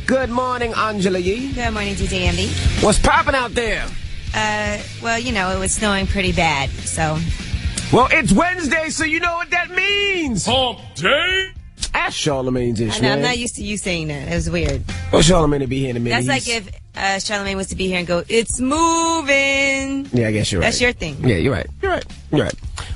Good morning, Angela Yee. Good morning, DJ Envy. What's popping out there? Well, you know, it was snowing pretty bad, so. Well, it's Wednesday, so you know what that means. Hump day. That's Charlamagne's ish, I know, I'm not used to you saying that. It was weird. Well, Charlamagne to be here in a minute. That's like if Charlamagne was to be here and go, it's moving. Yeah, I guess you're right. That's your thing. Yeah, you're right. You're right.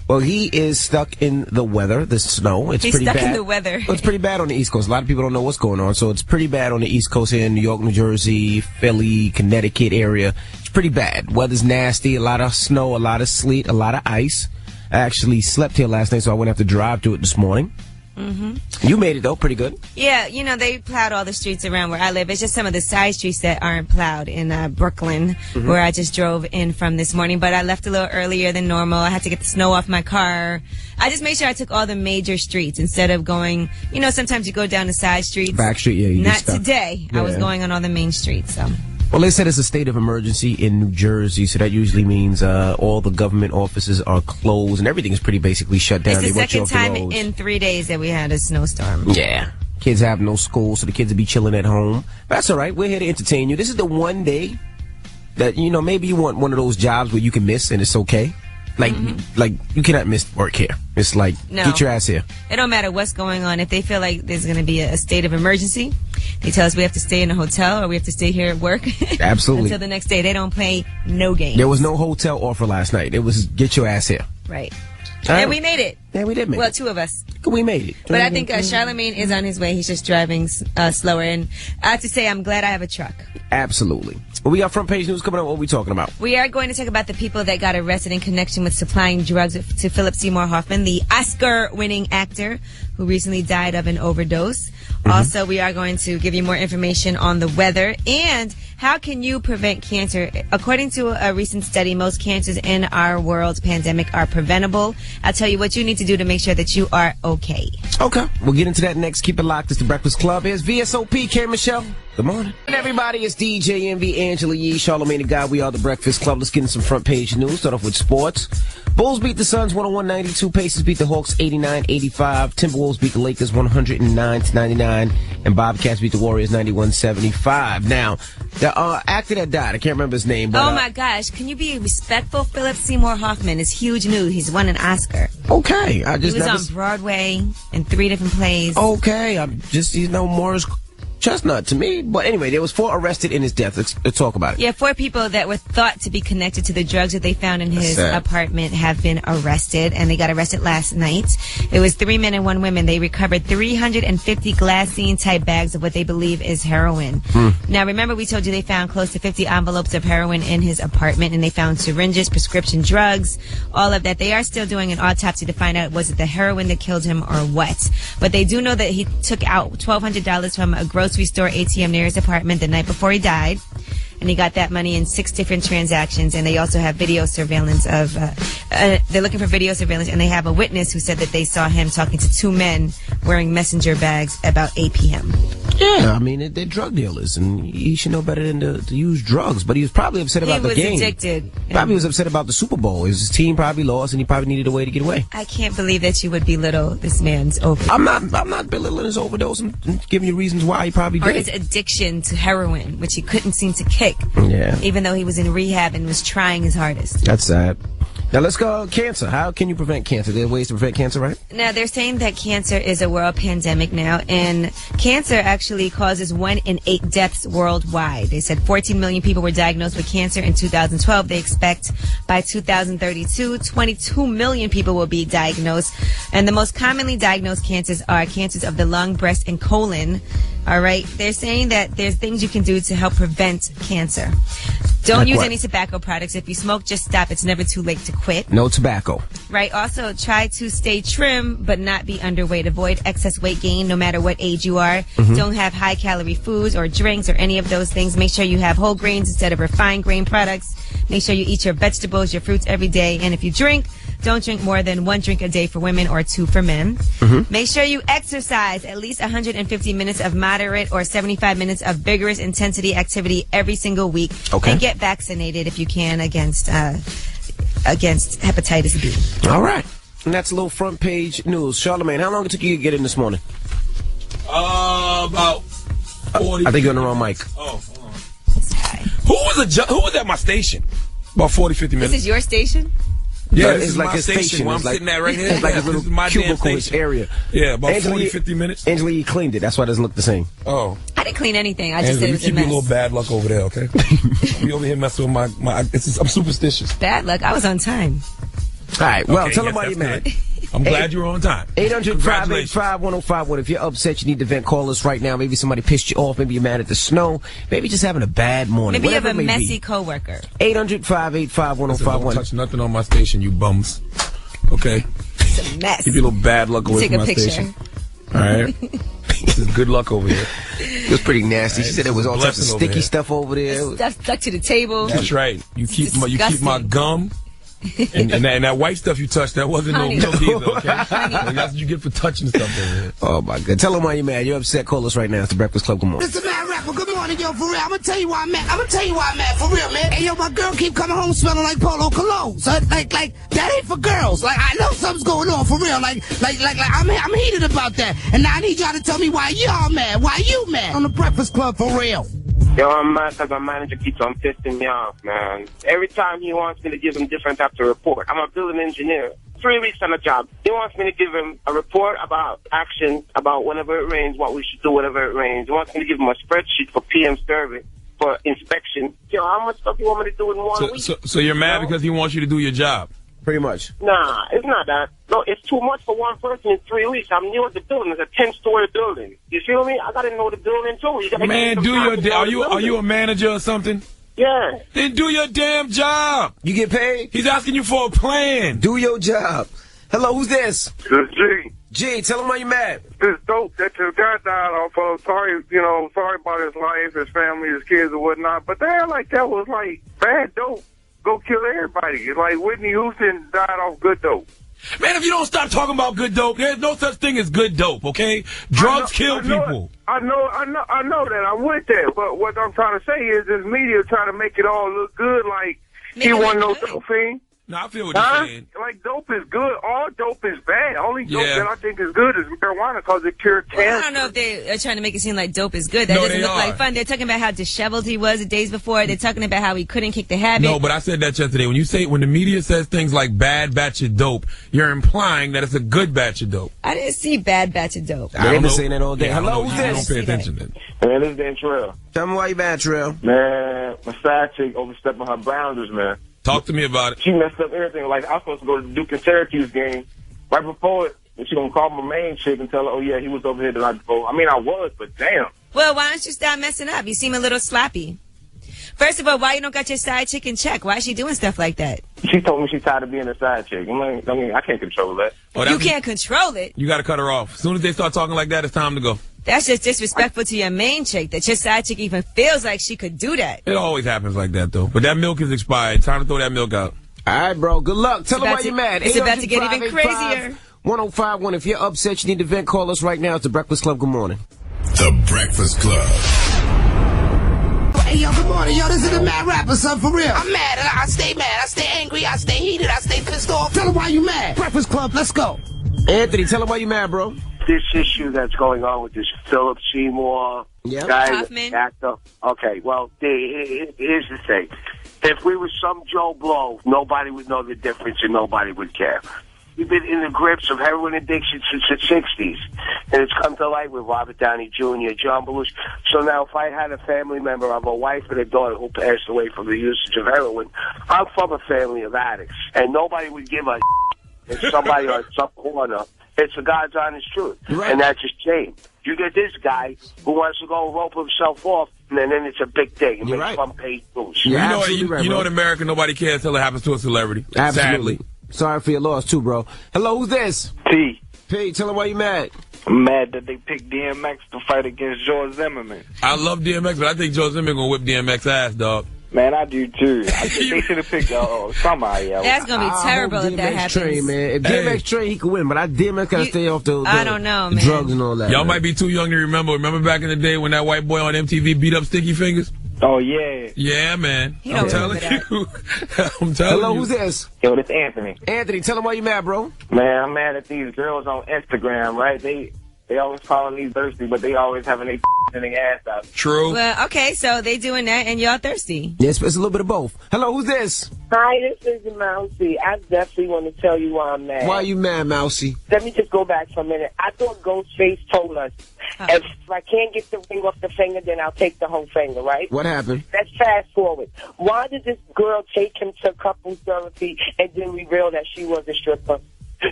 Well, he is stuck in the weather, the snow. He's pretty stuck bad. in the weather. Well, it's pretty bad on the East Coast. A lot of people don't know what's going on, so it's pretty bad on the East Coast here in New York, New Jersey, Philly, Connecticut area. It's pretty bad. Weather's nasty. A lot of snow, a lot of sleet, a lot of ice. I actually slept here last night, so I wouldn't have to drive to it this morning. Mm-hmm. You made it, though, pretty good. Yeah, you know, they plowed all the streets around where I live. It's just some of the side streets that aren't plowed in Brooklyn, where I just drove in from this morning. But I left a little earlier than normal. I had to get the snow off my car. I just made sure I took all the major streets instead of going, you know, sometimes you go down the side streets. Back street, yeah. You Not get stuck. today. Yeah. I was going on all the main streets, so. Well, they said it's a state of emergency in New Jersey, so that usually means all the government offices are closed and everything is pretty basically shut down. It's the second time in 3 days that we had a snowstorm. Yeah. Kids have no school, so the kids will be chilling at home. But that's all right. We're here to entertain you. This is the one day that, you know, maybe you want one of those jobs where you can miss and it's okay. Like, you cannot miss work here. It's like, get your ass here. It don't matter what's going on. If they feel like there's going to be a state of emergency, they tell us we have to stay in a hotel or we have to stay here at work. Absolutely. Until the next day. They don't play no games. There was no hotel offer last night. It was get your ass here. Right. And we made it. Yeah, we did make it. Well, two of us. We made it. But I think Charlamagne is on his way. He's just driving slower. And I have to say, I'm glad I have a truck. Absolutely. Well, we got front page news coming up. What are we talking about? We are going to talk about the people that got arrested in connection with supplying drugs to Philip Seymour Hoffman, the Oscar-winning actor who recently died of an overdose. Also, we are going to give you more information on the weather and how can you prevent cancer. According to a recent study, most cancers in our world's pandemic are preventable. I'll tell you what you need to do to make sure that you are okay. Okay. We'll get into that next. Keep it locked. It's The Breakfast Club. Here's VSOP. K. Michelle. Good morning. And everybody, it's DJ Envy, Angela Yee, Charlamagne the Guy. We are The Breakfast Club. Let's get into some front page news. Start off with sports. Bulls beat the Suns 101-92. Pacers beat the Hawks 89-85. Timberwolves beat the Lakers 109-99. And Bobcats beat the Warriors 91-75. Now, the actor that died, I can't remember his name. But, oh my gosh, can you be respectful? Philip Seymour Hoffman is huge news. He's won an Oscar. Okay. He was on Broadway in 3 different plays. Okay. I'm just, Morris Chestnut to me. But anyway, there was 4 arrested in his death. Let's talk about it. Yeah, 4 people that were thought to be connected to the drugs that they found in his apartment have been arrested, and they got arrested last night. It was 3 men and 1 woman. They recovered 350 glassine-type bags of what they believe is heroin. Now, remember we told you they found close to 50 envelopes of heroin in his apartment, and they found syringes, prescription drugs, all of that. They are still doing an autopsy to find out was it the heroin that killed him or what. But they do know that he took out $1,200 from a grocery store ATM near his apartment the night before he died, and he got that money in 6 different transactions. And they also have video surveillance of they're looking for video surveillance, and they have a witness who said that they saw him talking to 2 men wearing messenger bags about 8 p.m. Yeah, I mean, they're drug dealers, and he should know better than to use drugs. But he was probably upset about the game. He was addicted. Probably was upset about the Super Bowl. His team probably lost, and he probably needed a way to get away. I can't believe that you would belittle this man's overdose. I'm not belittling his overdose. I'm giving you reasons why he probably did. Or his addiction to heroin, which he couldn't seem to kick. Yeah. Even though he was in rehab and was trying his hardest. That's sad. Now let's go cancer. How can you prevent cancer? There are ways to prevent cancer, right? Now they're saying that cancer is a world pandemic now, and cancer actually causes 1 in 8 deaths worldwide. They said 14 million people were diagnosed with cancer in 2012. They expect by 2032, 22 million people will be diagnosed. And the most commonly diagnosed cancers are cancers of the lung, breast, and colon. All right. They're saying that there's things you can do to help prevent cancer. Don't use any tobacco products. If you smoke, just stop. It's never too late to quit. No tobacco. Right. Also, try to stay trim, but not be underweight. Avoid excess weight gain, no matter what age you are. Don't have high-calorie foods or drinks or any of those things. Make sure you have whole grains instead of refined grain products. Make sure you eat your vegetables, your fruits every day. And if you drink, don't drink more than 1 drink a day for women or 2 for men. Make sure you exercise at least 150 minutes of moderate or 75 minutes of vigorous intensity activity every single week. Okay. And get vaccinated if you can against hepatitis B. All right. And that's a little front page news. Charlamagne, how long it took you to get in this morning? About 40. I think you're on the wrong mic. Oh, who was at my station? About 40, 50 minutes. This is your station? Yeah, it's like a station where I'm sitting at right here. It's like a little cubicle area. Yeah, about 40, 50 minutes. Angela, you cleaned it. That's why it doesn't look the same. Oh. I didn't clean anything. I just said it was a mess. You keep your little bad luck over there, okay? You over here messing with I'm superstitious. Bad luck? I was on time. All right, well, tell them why you're mad. I'm glad you were on time. 800-585-1051. If you're upset, you need to vent. Call us right now. Maybe somebody pissed you off. Maybe you're mad at the snow. Maybe just having a bad morning. Maybe you have a messy coworker. 800-585-1051. Don't touch nothing on my station, you bums. Okay? It's a mess. Keep your little bad luck away from my station. All right? This is good luck over here. It was pretty nasty. She said there was all types of sticky stuff over there. Stuff stuck to the table. That's right. You keep my gum. And that white stuff you touched, that wasn't no milk either, okay? Like, that's what you get for touching stuff over here. Oh, my God. Tell them why you're mad. You're upset. Call us right now. It's the Breakfast Club. Good morning. Mr. Mad Rapper, good morning, yo, for real. I'm gonna tell you why I'm mad. For real, man. Hey, yo, my girl keep coming home smelling like Polo Cologne. So, like, that ain't for girls. Like, I know something's going on, for real. Like, I'm heated about that. And now I need y'all to tell me why y'all mad. Why you mad? On the Breakfast Club, for real. Yo, I'm mad because my manager keeps on pissing me off, man. Every time he wants me to give him different types of report. I'm a building engineer. 3 weeks on the job. He wants me to give him a report about action, about whenever it rains, what we should do whenever it rains. He wants me to give him a spreadsheet for PM survey, for inspection. Yo, how much stuff you want me to do in 1 week? So you're mad because he wants you to do your job? Pretty much. Nah, it's not that. No, it's too much for one person in 3 weeks. I'm new at the building. It's a 10-story building. You feel me? I gotta know the building too. Man, are you a manager or something? Yeah. Then do your damn job. You get paid? He's asking you for a plan. Do your job. Hello, who's this? This is G. G, tell him why you mad. This dope that your guy died off of. Sorry about his life, his family, his kids, and whatnot. But that was like bad dope. Go kill everybody. It's like Whitney Houston died off good dope. Man, if you don't stop talking about good dope, there's no such thing as good dope, okay? Drugs kill people. I know that. I'm with that. But what I'm trying to say is this media trying to make it all look good, like he wasn't no dope fiend. No, I feel what you're saying. Like, dope is good. All dope is bad. Only dope that I think is good is marijuana because it cures cancer. Well, I don't know if they are trying to make it seem like dope is good. That doesn't look like fun. They're talking about how disheveled he was the days before. They're talking about how he couldn't kick the habit. No, but I said that yesterday. When the media says things like bad batch of dope, you're implying that it's a good batch of dope. I didn't see bad batch of dope. They've been saying that all day. Yeah, hello, who's this? this? Don't pay attention then. Man, this is Dan Trail. Tell me why you mad, Trail. Man, my side chick overstepping her boundaries, man. Talk to me about it. She messed up everything. Like, I was supposed to go to the Duke and Syracuse game. Right before it, and she gonna call my main chick and tell her, oh, yeah, he was over here the night before. I mean, I was, but damn. Well, why don't you stop messing up? You seem a little sloppy. First of all, why you don't got your side chick in check? Why is she doing stuff like that? She told me she's tired of being a side chick. I can't control that. You can't control it? You got to cut her off. As soon as they start talking like that, it's time to go. That's just disrespectful to your main chick, that your side chick even feels like she could do that. It always happens like that, though. But that milk is expired. Time to throw that milk out. All right, bro. Good luck. Tell them why you're mad. It's about to get even crazier. 1051. If you're upset, you need to vent. Call us right now. It's the Breakfast Club. Good morning. The Breakfast Club. Hey, yo, good morning, yo. This is the Mad Rapper, son, for real. I'm mad. I stay mad. I stay angry. I stay heated. I stay pissed off. Tell them why you mad. Breakfast Club, let's go. Anthony, tell them why you mad, bro. This issue that's going on with this Philip Seymour guy, actor. Okay, well, here's the thing. If we were some Joe Blow, nobody would know the difference and nobody would care. We've been in the grips of heroin addiction since the 60s, and it's come to light with Robert Downey Jr., John Belushi. So now if I had a family member of a wife and a daughter who passed away from the usage of heroin, I'm from a family of addicts, and nobody would give a if somebody on some corner. It's the God's honest truth, and that's a shame. You get this guy who wants to go rope himself off, and then it's a big thing. It makes front page news. You know in America, nobody cares till it happens to a celebrity. Absolutely. Sadly. Sorry for your loss, too, bro. Hello, who's this? P. P, tell him why you mad. I'm mad that they picked DMX to fight against George Zimmerman. I love DMX, but I think George Zimmerman gonna whip DMX ass, dog. Man, I do too. I think they should have picked somebody else. That's gonna be terrible if that happens. Train, man. If DMX train, he could win, but DMX gotta stay off the I don't know, man. Drugs and all that. Y'all might be too young to remember. Remember back in the day when that white boy on MTV beat up Sticky Fingers? Oh, yeah. Yeah, man. I'm telling you. I'm telling Hello, you. who's this? Yo, this Anthony. Anthony, tell him why you mad, bro. Man, I'm mad at these girls on Instagram, right? They always calling me thirsty, but they always having their getting ass out. True. Well, okay, so they doing that, and y'all thirsty. Yes, it's a little bit of both. Hello, who's this? Hi, this is Mousy. I definitely want to tell you why I'm mad. Why are you mad, Mousy? Let me just go back for a minute. I thought Ghostface told us, if I can't get the ring off the finger, then I'll take the whole finger, right? What happened? Let's fast forward. Why did this girl take him to couples therapy and then reveal that she was a stripper?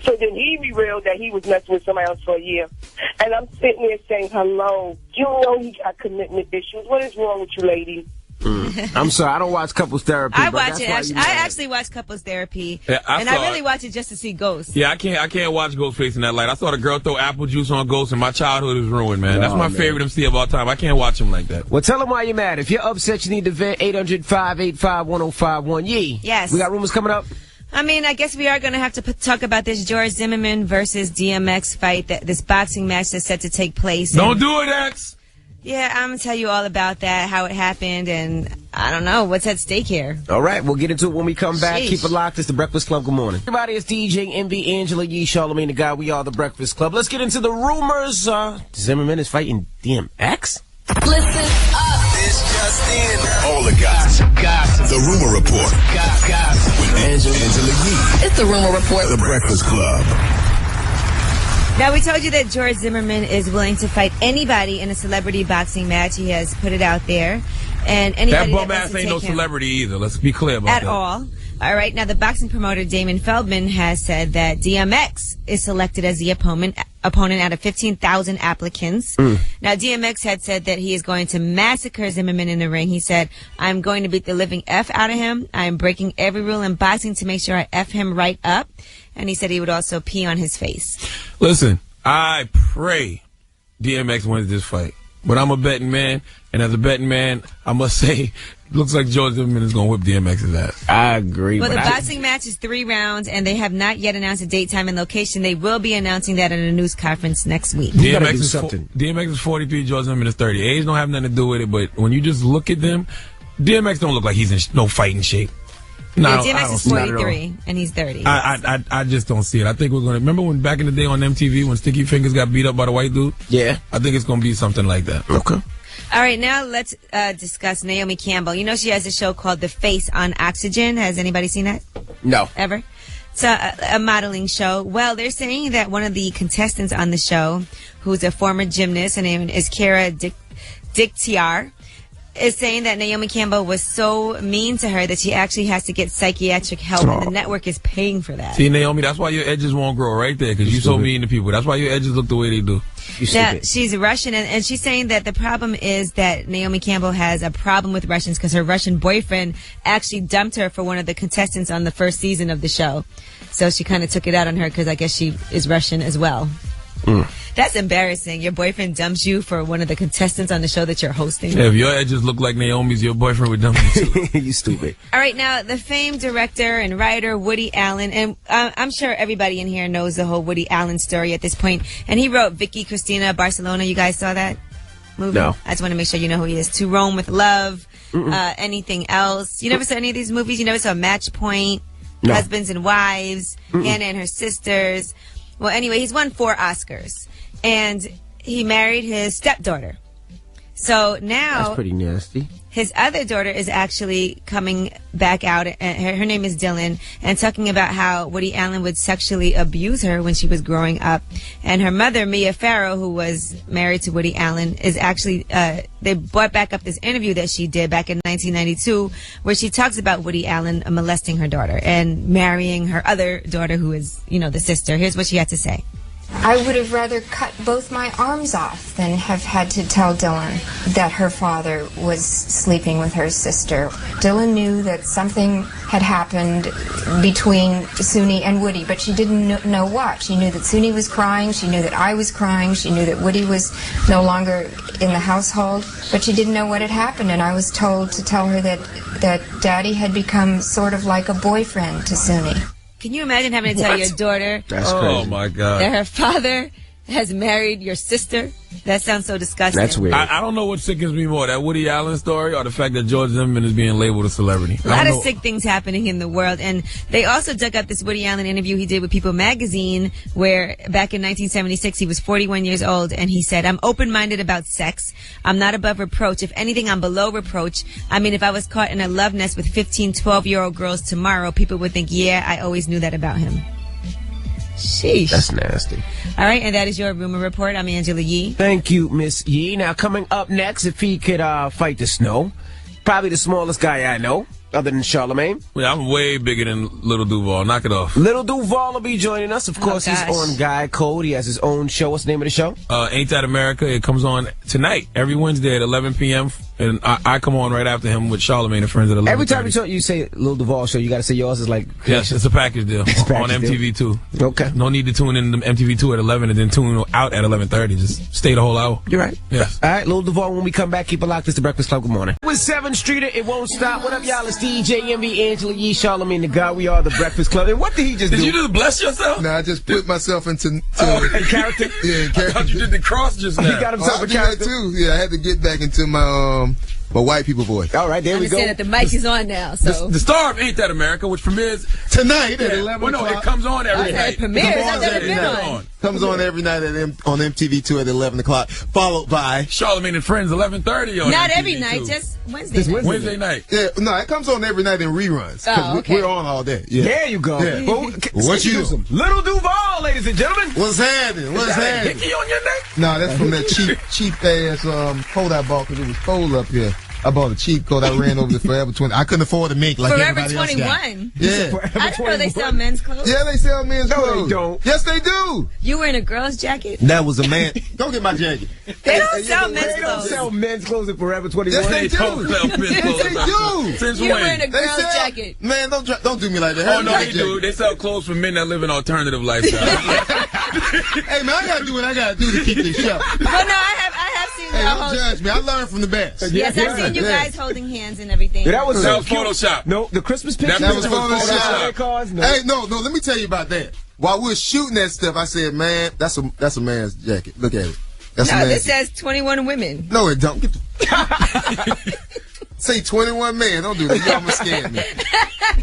So then he revealed that he was messing with somebody else for a year. And I'm sitting there saying, hello, you know he got commitment issues. What is wrong with you, lady? I'm sorry, I don't watch couples therapy. I watch it. I actually watch couples therapy, and I really watch it just to see ghosts. Yeah, I can't watch Ghostface in that light. I saw the girl throw apple juice on Ghost, and my childhood is ruined, man. That's my favorite MC of all time. I can't watch him like that. Well, tell them why you're mad. If you're upset, you need to vent. 800-585-1051. Yee. Yes. We got rumors coming up. I mean, I guess we are going to have to talk about this George Zimmerman versus DMX fight, this boxing match that's set to take place. Don't do it, X! Yeah, I'm going to tell you all about that, how it happened, and I don't know what's at stake here. All right, we'll get into it when we come back. Sheesh. Keep it locked. It's the Breakfast Club. Good morning. Everybody, it's DJ Envy, Angela Yee, Charlamagne the God. We are the Breakfast Club. Let's get into the rumors. Zimmerman is fighting DMX? Listen up. This just in. All the gossip. The Rumor Report. Gossip. With Angela Yee. It's the Rumor Report. The Breakfast Club. Now, we told you that George Zimmerman is willing to fight anybody in a celebrity boxing match. He has put it out there. And anybody that bum ass ain't no celebrity either. Let's be clear about that. At all. All right. Now, the boxing promoter, Damon Feldman, has said that DMX is selected as the opponent out of 15,000 applicants. Now, DMX had said that he is going to massacre Zimmerman in the ring. He said, I'm going to beat the living F out of him. I'm breaking every rule in boxing to make sure I F him right up. And he said he would also pee on his face. Listen, I pray DMX wins this fight. But I'm a betting man, and as a betting man, I must say, looks like George Zimmerman is going to whip DMX's ass. I agree. Well, the boxing match is 3 rounds, and they have not yet announced a date, time, and location. They will be announcing that at a news conference next week. DMX is 43, George Zimmerman is 30. Age don't have nothing to do with it, but when you just look at them, DMX don't look like he's in no fighting shape. No, DMX is 43, and he's 30. I just don't see it. I think we're going to... Remember when back in the day on MTV when Sticky Fingers got beat up by the white dude? Yeah. I think it's going to be something like that. Okay. All right, now let's discuss Naomi Campbell. You know she has a show called The Face on Oxygen. Has anybody seen that? No. Ever? It's a modeling show. Well, they're saying that one of the contestants on the show, who's a former gymnast, her name is Kara Dictiar, is saying that Naomi Campbell was so mean to her that she actually has to get psychiatric help, and the network is paying for that. See, Naomi, that's why your edges won't grow right there, because you're so mean to people. That's why your edges look the way they do. Now, she's Russian, and she's saying that the problem is that Naomi Campbell has a problem with Russians because her Russian boyfriend actually dumped her for one of the contestants on the first season of the show. So she kind of took it out on her because I guess she is Russian as well. That's embarrassing. Your boyfriend dumps you for one of the contestants on the show that you're hosting. Yeah, if your edges look like Naomi's, your boyfriend would dump you too. You stupid. All right, now the famed director and writer Woody Allen, and I'm sure everybody in here knows the whole Woody Allen story at this point. And he wrote Vicky Cristina Barcelona. You guys saw that movie? No. I just want to make sure you know who he is. To Rome with Love, anything else. You never saw any of these movies? You never saw Match Point, No. Husbands and Wives, Hannah and Her Sisters. Well, anyway, he's won 4 Oscars, and he married his stepdaughter. So now... That's pretty nasty. His other daughter is actually coming back out, and her name is Dylan, and talking about how Woody Allen would sexually abuse her when she was growing up. And her mother, Mia Farrow, who was married to Woody Allen, is actually, they brought back up this interview that she did back in 1992, where she talks about Woody Allen molesting her daughter and marrying her other daughter, who is, you know, the sister. Here's what she had to say. I would have rather cut both my arms off than have had to tell Dylan that her father was sleeping with her sister. Dylan knew that something had happened between Suni and Woody, but she didn't know what. She knew that Suni was crying, she knew that I was crying, she knew that Woody was no longer in the household, but she didn't know what had happened, and I was told to tell her that Daddy had become sort of like a boyfriend to Suni. Can you imagine having to tell your daughter That's crazy. Oh, my God. that her father has married your sister? That sounds so disgusting. That's weird. I don't know what sickens me more, that Woody Allen story or the fact that George Zimmerman is being labeled a celebrity. A lot of sick things happening in the world. And they also dug up this Woody Allen interview he did with People magazine, where back in 1976, he was 41 years old, and he said, I'm open-minded about sex. I'm not above reproach. If anything, I'm below reproach. I mean, if I was caught in a love nest with 15, 12-year-old girls tomorrow, people would think, yeah, I always knew that about him. Sheesh. That's nasty. All right, and that is your rumor report. I'm Angela Yee. Thank you, Miss Yee. Now, coming up next, if he could fight the snow, probably the smallest guy I know, other than Charlamagne. Yeah, I'm way bigger than Lil Duval. Knock it off. Lil Duval will be joining us. Of course, he's on Guy Code. He has his own show. What's the name of the show? Ain't That America? It comes on tonight, every Wednesday at 11 p.m. And I come on right after him with Charlamagne and friends at 11. Every time you say Lil Duval show, you got to say yours is like... Yes, it's a package deal. On MTV 2. Okay. No need to tune in to MTV 2 at 11 and then tune out at 11:30. Just stay the whole hour. You're right. Yes. All right, Lil Duval, when we come back, keep it locked. It's the Breakfast Club. Good morning. With 7th Streeter, it won't stop. What up, y'all? It's DJ MV, Angela Yee, Charlamagne the God. We are the Breakfast Club. And what did he just do? Did you just bless yourself? No, I just put myself into character. Yeah, character. I thought you did the cross just now. He got himself a character too. Yeah, I had to get back into my white people voice. All right, there we go. I understand that the mic is on now. So the star of Ain't That America, which premieres tonight at 11 Well, no, o'clock. it comes on every night. It premieres. I've never been on. Comes on every night on MTV2 at 11 o'clock, followed by Charlamagne and Friends, 11:30 on Not MTV2. every night, just Wednesday night. Yeah, no, it comes on every night in reruns. Oh, okay. We're on all day. Yeah. There you go. Yeah. What you do? Little Duval, ladies and gentlemen. What's happening? What's happening? Hickey on your neck? No, that's from that cheap ass coat I bought because it was cold up here. I bought a cheap coat. I ran over to Forever 21. I couldn't afford a mink like Forever everybody 21. else got. Yeah. I didn't know they sell men's clothes. Yeah, they sell men's clothes. No, they don't. Yes, they do. You were in a girl's jacket? That was a man. Don't get my jacket. They don't sell men's They don't clothes. sell men's clothes at Forever 21. Yes, they do. Yes, they do. Since You were when? in a girl's jacket. Man, don't do me like that. Oh, no, they do. They sell clothes for men that live an alternative lifestyle. Hey, man, I got to do what I got to do to keep this show. Well, no, I have seen Hey, y'all don't judge me. I learned from the best. Yes, I've seen you guys holding hands and everything. Yeah, that was Photoshop. No, the Christmas picture. That was Photoshop. Photoshop. Hey, no, let me tell you about that. While we were shooting that stuff, I said, man, that's a man's jacket. Look at it. That's a man's this says 21 women. No, it don't. Get the Say 21 man. Don't do that. You almost scared me.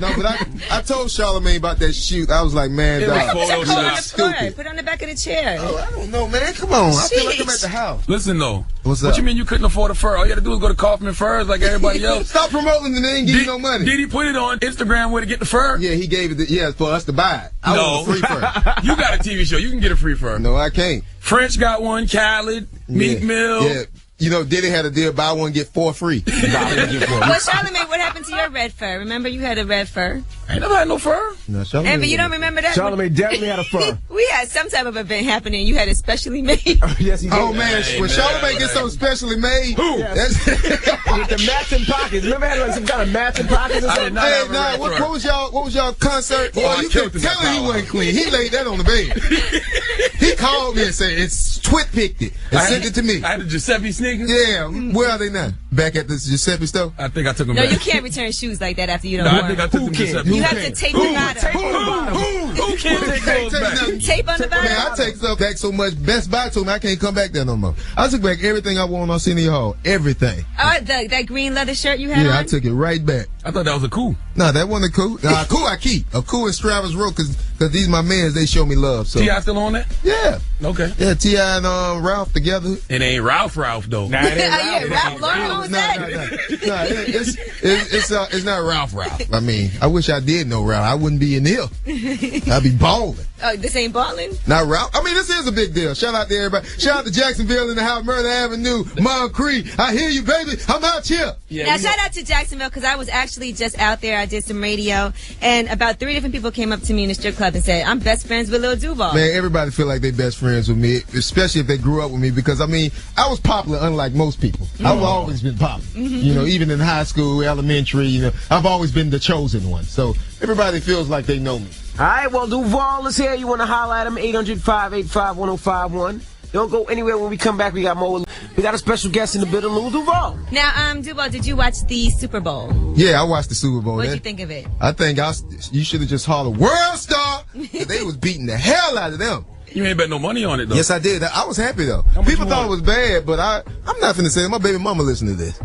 No, but I told Charlamagne about that shoot. I was like, man, it was dog. Photoshop. Stupid. Put it on the back of the chair. Oh, I don't know, man. Come on. I feel like I'm at the house. Listen, though. What's up? What you mean you couldn't afford a fur? All you had to do was go to Kaufman Furs like everybody else. Stop promoting and they ain't give you no money. Did he put it on Instagram where to get the fur? Yeah, he gave it for us to buy it. I want a free fur. You got a TV show. You can get a free fur. No, I can't. French got one. Khaled, Meek Mill. Yeah. You know, Diddy had a deal, buy one, get 4 free. Well, Charlamagne, what happened to your red fur? Remember you had a red fur? I ain't never had no fur. No, Charlamagne. Amber, you don't remember that? Charlamagne definitely had a fur. We had some type of event happening. You had it specially made. Yes, he did. Oh, man, when Charlamagne gets something specially made. Who? Yes. With the matching pockets. Remember had like some kind of matching pockets or something? Hey, nah, what was y'all concert? Boy, you could tell he wasn't clean. He laid that on the bed. He called me and said, it's twit-picked it and sent it to me. I had the Giuseppe sneakers? Yeah. Where are they now? Back at the Giuseppe store? I think I took them No, back. you can't return shoes like that after you don't No, wear I think I them. took them Giuseppe. You have to tape the bottom. Who can't take those back? Tape on the bottom. Man, I take stuff back so much. Best Buy told me I can't come back there no more. I took back everything I wore on Arsenio Hall. Everything. Oh, that green leather shirt you had on? Yeah, I took it right back. I thought that was a coup. No, that wasn't a coup. Coup I keep. A coup in Stravis Road because these my mans, they show me love. So. T.I. still on that? Yeah. Okay. Yeah, T.I. and Ralph together. It ain't Ralph though. Nah, it ain't Ralph Lauren was that? No, it's not Ralph. I mean, I wish I did know Ralph. I wouldn't be in here. I'd be balling. Oh, this ain't balling? Not Ralph. I mean, this is a big deal. Shout out to everybody. Shout out to Jacksonville in the house, Murder Avenue, Moncrief. I hear you, baby. I'm out here. Yeah, now, shout out to Jacksonville because I was actually just out there. I did some radio, and about 3 different people came up to me in the strip club and said, I'm best friends with Lil Duval. Man, everybody feel like they best friends with me, especially if they grew up with me because, I mean, I was popular unlike most people. I've always been popular. You know, even in high school, elementary, you know, I've always been the chosen one. So everybody feels like they know me. All right, well, Duval is here. You want to holler at him, 800-585-1051. Don't go anywhere. When we come back, we got more. We got a special guest in the building, Lil Duval. Now, Duval, did you watch the Super Bowl? Yeah, I watched the Super Bowl. What did you think of it? I think you should have just hollered, World Star! They was beating the hell out of them. You ain't bet no money on it, though. Yes, I did. I was happy, though. People thought it was bad, but I'm not finna say it. My baby mama listened to this.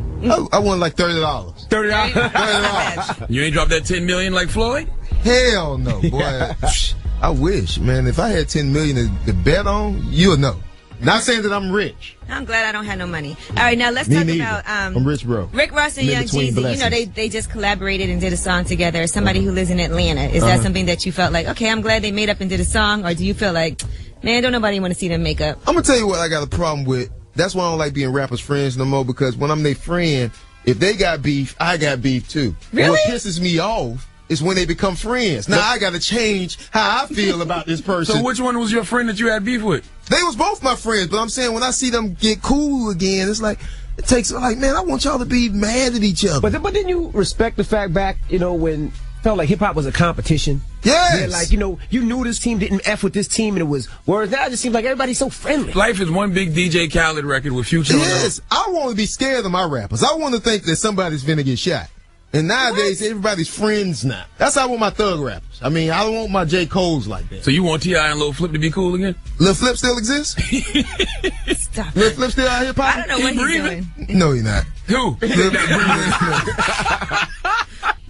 I won like $30. $30? You ain't dropped that $10 million like Floyd? Hell no, boy. I wish, man. If I had $10 million to bet on, you'll know. Not saying that I'm rich. I'm glad I don't have no money. All right, now let's talk about I'm rich, bro. Rick Ross and Young Jeezy. You know, they just collaborated and did a song together. Somebody who lives in Atlanta. Is that something that you felt like, okay, I'm glad they made up and did a song? Or do you feel like, man, don't nobody want to see them make up? I'm going to tell you what I got a problem with. That's why I don't like being rappers' friends no more, because when I'm their friend, if they got beef, I got beef too. Really? And what pisses me off is when they become friends. Now I got to change how I feel about this person. So which one was your friend that you had beef with? They was both my friends, but I'm saying when I see them get cool again, it's like, it takes, like, man, I want y'all to be mad at each other. But didn't you respect the fact back, you know, when felt like hip-hop was a competition? Yes. Yeah, like, you know, you knew this team didn't F with this team, and it was words. Now it just seems like everybody's so friendly. Life is one big DJ Khaled record with Future. Yes. I want to be scared of my rappers. I want to think that somebody's finna get shot. And nowadays, everybody's friends now. That's how I want my thug rappers. I mean, I don't want my J. Cole's like that. So you want T.I. and Lil Flip to be cool again? Lil Flip still exists? Stop. Lil Flip still out here popping? I don't know what he's doing. No, he's not. Who?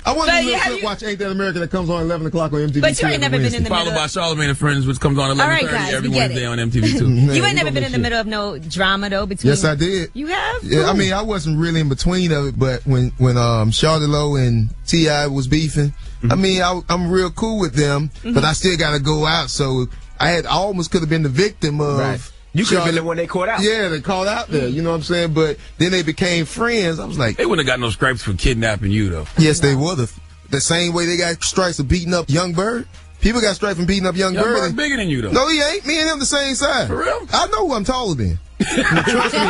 I want to Lil Flip watch Ain't That America that comes on 11 o'clock on MTV2. But you ain't never been in the middle. Followed by Charlamagne and Friends, which comes on 11:30 every Wednesday on MTV2. You ain't never been in the middle of no drama, though, between... Yes, I did. You have? Yeah, I mean, I wasn't really in between of it, but when Shawty Lo and T.I. was beefing, I mean, I'm real cool with them, but I still got to go out, so I almost could have been the victim of... Right. You could have been the one they caught out. Yeah, they caught out there, you know what I'm saying? But then they became friends. I was like... They wouldn't have got no stripes for kidnapping you, though. Yes, they would have. The same way they got stripes for beating up Young Bird. People got stripes from beating up Young Bird. Young Bird bigger than you, though. No, he ain't. Me and him the same size. For real? I know who I'm taller than. Trust me.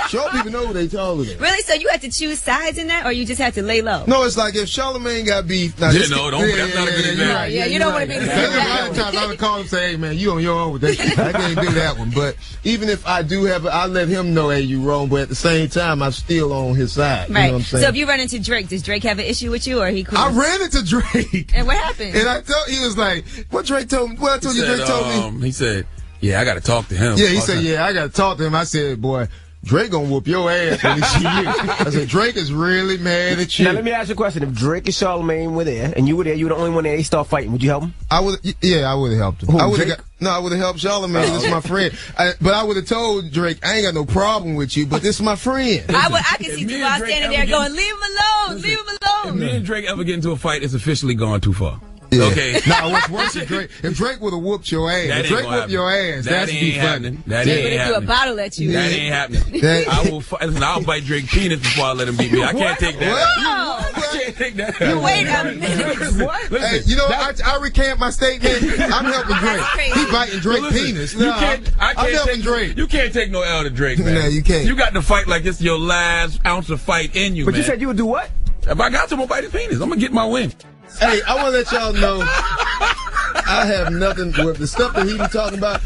Show people know who they taller than. Really? So you had to choose sides in that, or you just had to lay low? No, it's like if Charlamagne got beef. Now, that's not a good example. Yeah, you don't want to be. A lot of times I would call him and say, hey, man, you on your own with that. I can't do that one. But even if I do have it, I let him know, hey, you wrong. But at the same time, I'm still on his side. Right. You know what I'm saying? So if you run into Drake, does Drake have an issue with you, or he cool? I ran into Drake. And what happened? And he was like, what Drake told me? What I told you Drake told me? He said, yeah, I got to talk to him. Yeah, he said, yeah, I got to talk to him. I said, boy, Drake gonna whoop your ass when he see you. I said, Drake is really mad at you. Now, let me ask you a question. If Drake and Charlamagne were there, and you were there, you were the only one there, they start fighting, would you help him? I would have helped him. Who, I would Drake? have helped Charlamagne. This is my friend. But I would have told Drake, I ain't got no problem with you, but this is my friend. I can see Duval standing there going, leave him alone, leave him alone. If me and Drake ever get into a fight, it's officially gone too far. Yeah. Okay. Now, what's worse than Drake? If Drake would have whooped your ass, if Drake whooped your ass, that'd be funny. That ain't happening. Threw a bottle at you. That ain't happening. I'll bite Drake penis before I let him beat me. I can't take that. I can't take that. Wait a minute. What? Hey, you know, I recant my statement. I'm helping Drake. He biting Drake penis. I'm helping Drake. You can't take no L to Drake, man. No, you can't. You got to fight like it's your last ounce of fight in you, But man. you said you would do what? If I got to, I'm going to bite his penis. I'm going to get my win. Hey, I want to let y'all know I have nothing with the stuff that he be talking about.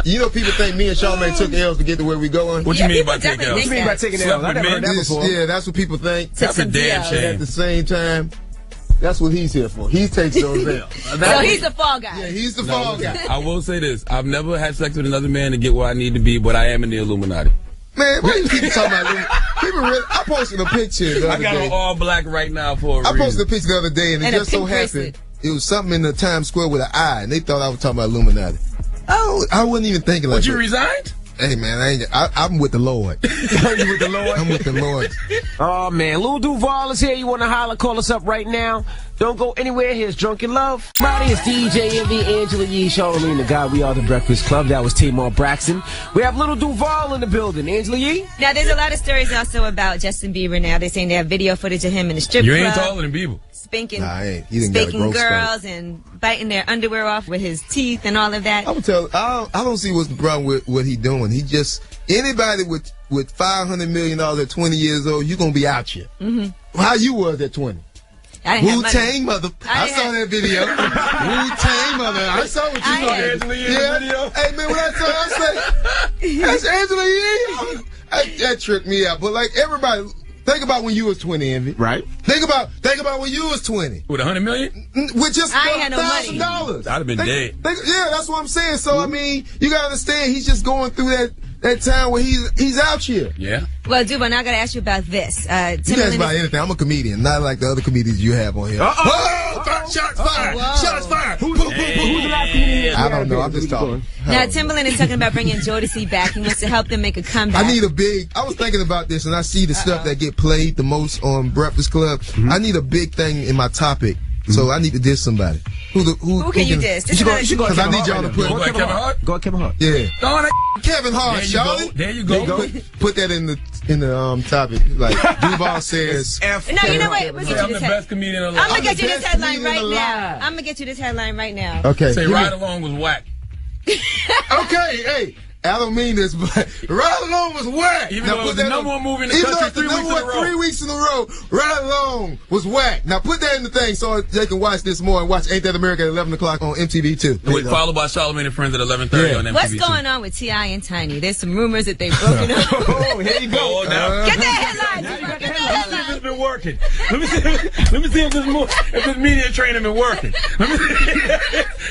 You know, people think me and Charlamagne took L's to get to where we going. What you mean by taking L's? What you mean by taking L's? I never heard that before. Yeah, that's what people think. That's a damn shame. At the same time, that's what he's here for. He takes those L's. So he's the fall guy. Yeah, he's the fall guy. I will say this. I've never had sex with another man to get where I need to be, but I am in the Illuminati. Man, why you keep talking about people really? I posted a picture the other day. I got on all black right now for a reason. I posted a picture the other day, and it just so happened it was something in the Times Square with an eye, and they thought I was talking about Illuminati. I wasn't even thinking like that. But you resigned? Hey, man, I'm with the Lord. You with the Lord? I'm with the Lord. Oh, man. Lil Duval is here. You want to holler? Call us up right now. Don't go anywhere. Here's Drunken Love. Friday is DJ Envy, Angela Yee, Charlamagne the Guy. We are the Breakfast Club. That was Tamar Braxton. We have Lil Duval in the building. Angela Yee? Now, there's a lot of stories also about Justin Bieber now. They're saying they have video footage of him in the strip club. You ain't taller than Bieber. Spanking, spanking girls and biting their underwear off with his teeth and all of that. I don't see what's the problem with what he doing. He just, anybody with $500 million at 20 years old, you're going to be out here. Mm-hmm. How you was at 20? Wu-Tang mother. I saw that video. Wu-Tang mother. I saw what you saw. Angela Yee video. Hey, man, when I saw it, I said, that's Angela Yee. That tricked me out. But, like, everybody, Think about when you was 20, Envy. Right. Think about when you was 20. With $100 million? With just I ain't had no money. $1,000. I'd have been dead. Yeah, that's what I'm saying. So I mean, you gotta understand, he's just going through that time where he's out here. Yeah. Well, Duval, now I gotta ask you about this. You can ask about anything. I'm a comedian, not like the other comedians you have on here. Shots fired! Shots fired! Who's the last comedian? I don't know. I'm just talking. Now, Timberland is talking about bringing Jodeci back. He wants to help them make a comeback. I was thinking about this, and I see the stuff that get played the most on Breakfast Club. I need a big thing in my topic. So I need to diss somebody. Who can you diss? Because I need y'all to put Kevin Hart. Go Kevin Hart. Yeah. Kevin Hart, Charlie. There you go. Put that in the topic. Like Duval says. No, you know what? We'll get you I'm the best comedian alive. I'm gonna get you this headline right now. I'm gonna get you this headline right now. Okay. Say Ride Along was whack. Okay, hey. I don't mean this, but Ride Along was whack. Even though it was the number one movie in the country 3 weeks in a row, Ride Along was whack. Now put that in the thing so they can watch this more and watch Ain't That America at 11 o'clock on MTV2. Followed by Charlamagne and Friends at 11:30 on MTV2. What's going on with T.I. and Tiny? There's some rumors that they've broken up. Oh, here you go. Get that headline. Let me see if it's been working. Let me see if this media training been working. Let me see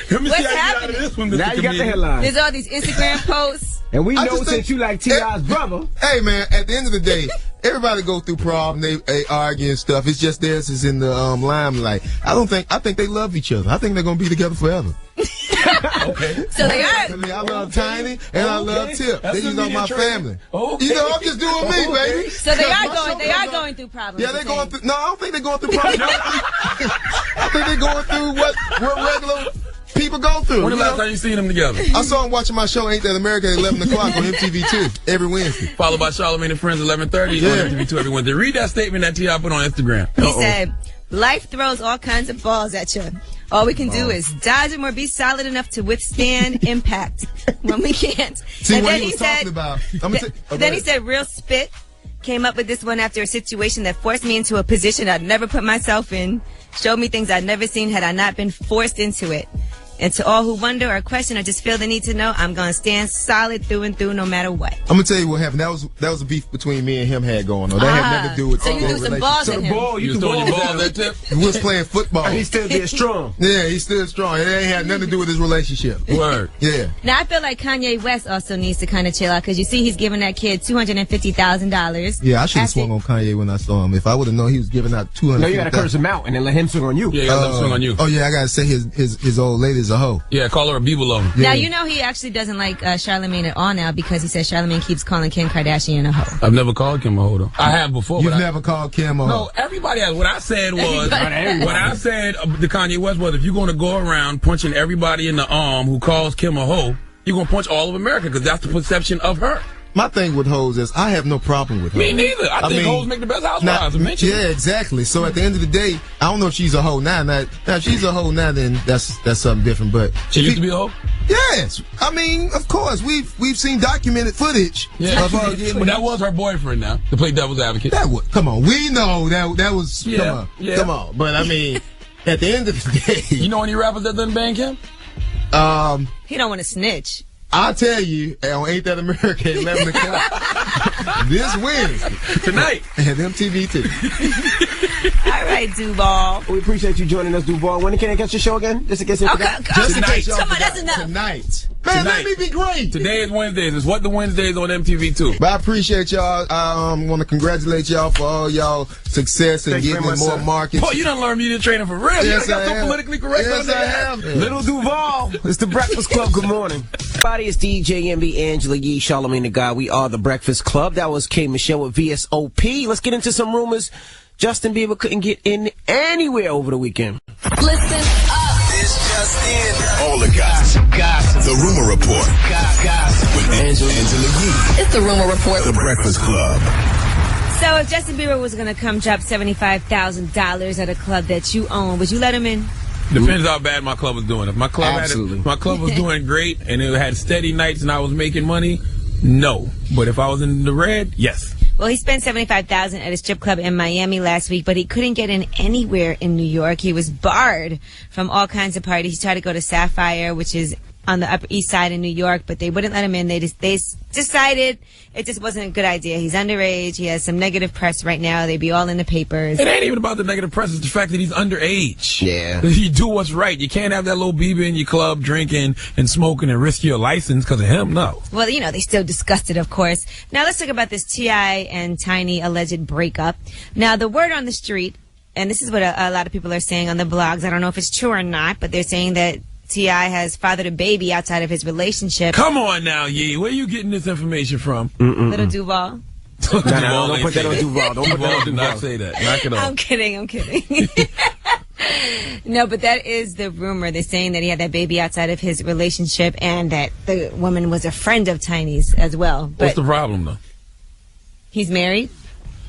how you get out of this one. Now you got the headline. There's all these Instagram posts. And we know since you like T.I.'s brother. Hey, man, at the end of the day, everybody go through problems, they argue and stuff. It's just theirs is in the limelight. I think they love each other. I think they're going to be together forever. Okay. So they are. I love Tiny and I love Tip. They my family. Okay. You know, I'm just doing me, baby. So they are going through problems. Yeah, they're going through. No, I don't think they're going through problems. I think they're going through what regular people go through. When the last time you seen them together? I saw them watching my show Ain't That America at 11 o'clock on MTV2 every Wednesday. Followed by Charlamagne and Friends 11:30 on MTV2 every Wednesday. Read that statement that T.I. put on Instagram. He said, life throws all kinds of balls at you. All we can do is dodge them or be solid enough to withstand impact when we can't. See, and then he said, then he said, real spit. Came up with this one after a situation that forced me into a position I'd never put myself in. Showed me things I'd never seen had I not been forced into it. And to all who wonder or question or just feel the need to know, I'm going to stand solid through and through no matter what. I'm going to tell you what happened. That was a beef between me and him had going on. That had nothing to do with so you threw some balls at him. You was throwing your balls at Tip? We was playing football. He's still being strong. Yeah, he's still strong. It ain't had nothing to do with his relationship. Word. Yeah. Now, I feel like Kanye West also needs to kind of chill out because you see he's giving that kid $250,000. Yeah, I should have swung on Kanye when I saw him. If I would have known he was giving out $250,000. No, you got to curse him out and then let him swing on you. Yeah, you got to let him swing on you. Oh, yeah, I got to say his old lady's a hoe. Yeah, call her a bibelo. Yeah. Now, you know he actually doesn't like Charlamagne at all now because he says Charlamagne keeps calling Kim Kardashian a hoe. I've never called Kim a hoe, though. I have before. You've never called Kim a hoe? No, everybody has. What I said was, what I said to Kanye West was, if you're going to go around punching everybody in the arm who calls Kim a hoe, you're going to punch all of America because that's the perception of her. My thing with hoes is I have no problem with hoes. Me neither. I think hoes make the best housewives. Yeah, exactly. So at the end of the day, I don't know if she's a hoe now. Now if she's a hoe now, then that's something different. But she used to be a hoe? Yes. I mean, of course, we've seen documented footage. Yeah. Of her getting, but that was her boyfriend now, to play devil's advocate. Come on. We know that was, yeah, come on. But I mean, at the end of the day. You know any rappers that done bang Kim? He don't want to snitch. I'll tell you, on Ain't That America at 11 o'clock this Wednesday. Tonight. At MTV2. All right, Duval. We appreciate you joining us, Duval. When can I catch your show again? Just in case you forgot. Just in case y'all Come on, forgot. that's enough. Tonight. Man, let me be great. Today is Wednesdays. It's What the Wednesdays on MTV2. But I appreciate y'all. I want to congratulate y'all for all y'all success and getting in more markets. Oh, you done learned media training for real. Yes, you got I so am. politically correct. Yes, I have. Little Duval. It's the Breakfast Club. Good morning. Everybody, it's DJ MB, Angela Yee, Charlamagne the God. We are the Breakfast Club. That was K. Michelle with VSOP. Let's get into some rumors. Justin Bieber couldn't get in anywhere over the weekend. Listen up. This just in. All the gossip. The Rumor Report. Gossip. With Angela Yee. It's the Rumor Report. The Breakfast Club. So if Justin Bieber was going to come drop $75,000 at a club that you own, would you let him in? Depends how bad my club was doing. If my club my club was doing great and it had steady nights and I was making money, no. But if I was in the red, yes. Well, he spent $75,000 at a strip club in Miami last week, but he couldn't get in anywhere in New York. He was barred from all kinds of parties. He tried to go to Sapphire, which is on the Upper East Side in New York, but they wouldn't let him in. They decided it just wasn't a good idea. He's underage. He has some negative press right now. They'd be all in the papers. It ain't even about the negative press. It's the fact that he's underage. Yeah. You do what's right. You can't have that little Bieber in your club drinking and smoking and risk your license because of him. No. Well, they still discussed it, of course. Now let's talk about this T.I. and Tiny alleged breakup. Now, the word on the street, and this is what a lot of people are saying on the blogs. I don't know if it's true or not, but they're saying that T.I. has fathered a baby outside of his relationship. Come on now, Yee. Where are you getting this information from? Lil Duval. No, don't put that on Duval. Don't put that on Duval. Do not say that. Knock it off. I'm kidding. No, but that is the rumor. They're saying that he had that baby outside of his relationship and that the woman was a friend of Tiny's as well. But what's the problem, though? He's married?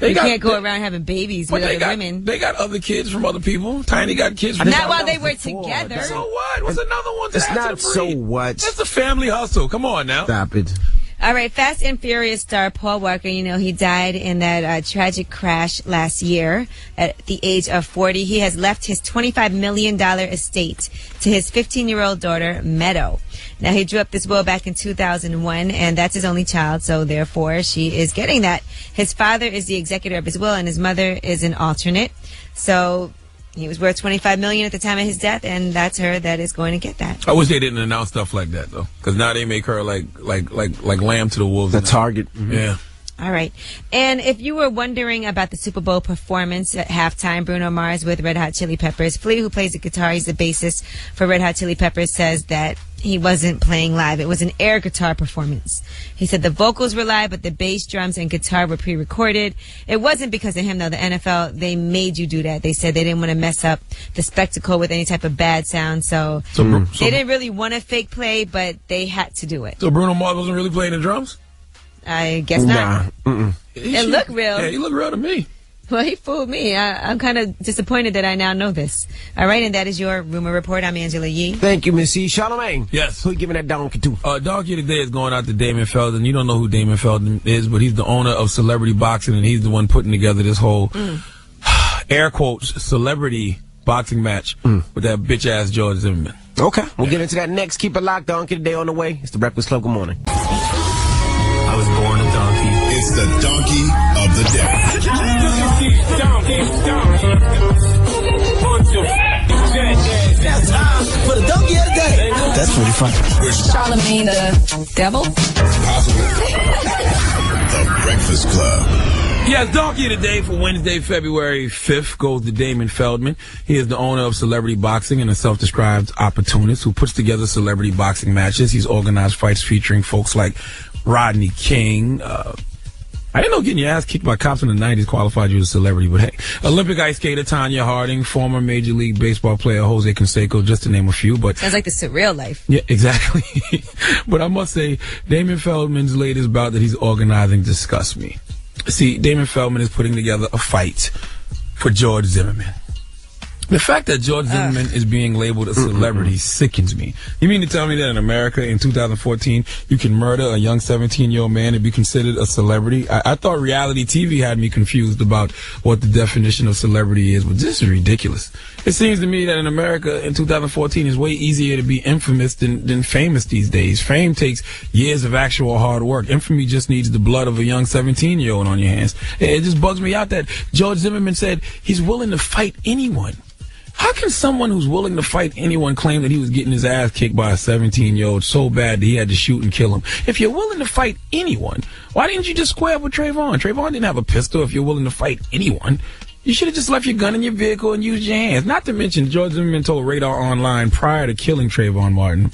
You can't go around having babies with other women. They got other kids from other people. Tiny got kids from not while they were together. So what? What's another one? It's not so what. That's a family hustle. Come on now. Stop it. All right, Fast and Furious star Paul Walker, he died in that tragic crash last year at the age of 40. He has left his $25 million estate to his 15-year-old daughter, Meadow. Now, he drew up this will back in 2001, and that's his only child, so therefore she is getting that. His father is the executor of his will, and his mother is an alternate. So he was worth $25 million at the time of his death, and that's her that is going to get that. I wish they didn't announce stuff like that, though, because now they make her like lamb to the wolves. The target. Mm-hmm. Yeah. All right. And if you were wondering about the Super Bowl performance at halftime, Bruno Mars with Red Hot Chili Peppers, Flea, who plays the guitar, he's the bassist for Red Hot Chili Peppers, says that he wasn't playing live. It was an air guitar performance. He said the vocals were live, but the bass, drums, and guitar were pre-recorded. It wasn't because of him, though. The NFL, they made you do that. They said they didn't want to mess up the spectacle with any type of bad sound, so they didn't really want to fake play, but they had to do it. So Bruno Mars wasn't really playing the drums? I guess not. It looked real. Yeah, he looked real to me. Well, he fooled me. I'm kind of disappointed that I now know this. All right, and that is your Rumor Report. I'm Angela Yee. Thank you, Miss E. Charlamagne. Yes. Who you giving that donkey to? Donkey today is going out to Damon Feldman. You don't know who Damon Feldman is, but he's the owner of Celebrity Boxing, and he's the one putting together this whole, air quotes, celebrity boxing match with that bitch-ass George Zimmerman. Okay, we'll get into that next. Keep it locked. Donkey today on the way. It's the Breakfast Club. Good morning. I was born a donkey. It's the donkey of the day. That's time for the donkey of the day. That's pretty funny. Charlamagne the devil. Possible. The Breakfast Club. Yes, donkey of the day for Wednesday, February 5th goes to Damon Feldman. He is the owner of Celebrity Boxing and a self-described opportunist who puts together celebrity boxing matches. He's organized fights featuring folks like Rodney King. I didn't know getting your ass kicked by cops in the 90s qualified you as a celebrity, but hey. Olympic ice skater Tanya Harding, former Major League Baseball player Jose Canseco, just to name a few. But sounds like the surreal life. Yeah, exactly. But I must say, Damon Feldman's latest bout that he's organizing disgusts me. See, Damon Feldman is putting together a fight for George Zimmerman. The fact that George Zimmerman is being labeled a celebrity sickens me. You mean to tell me that in America in 2014 you can murder a young 17-year-old man and be considered a celebrity? I thought reality TV had me confused about what the definition of celebrity is, but this is ridiculous. It seems to me that in America in 2014 it's way easier to be infamous than famous these days. Fame takes years of actual hard work. Infamy just needs the blood of a young 17-year-old on your hands. It just bugs me out that George Zimmerman said he's willing to fight anyone. How can someone who's willing to fight anyone claim that he was getting his ass kicked by a 17-year-old so bad that he had to shoot and kill him? If you're willing to fight anyone, why didn't you just square up with Trayvon? Trayvon didn't have a pistol. If you're willing to fight anyone, you should have just left your gun in your vehicle and used your hands. Not to mention, George Zimmerman told Radar Online prior to killing Trayvon Martin,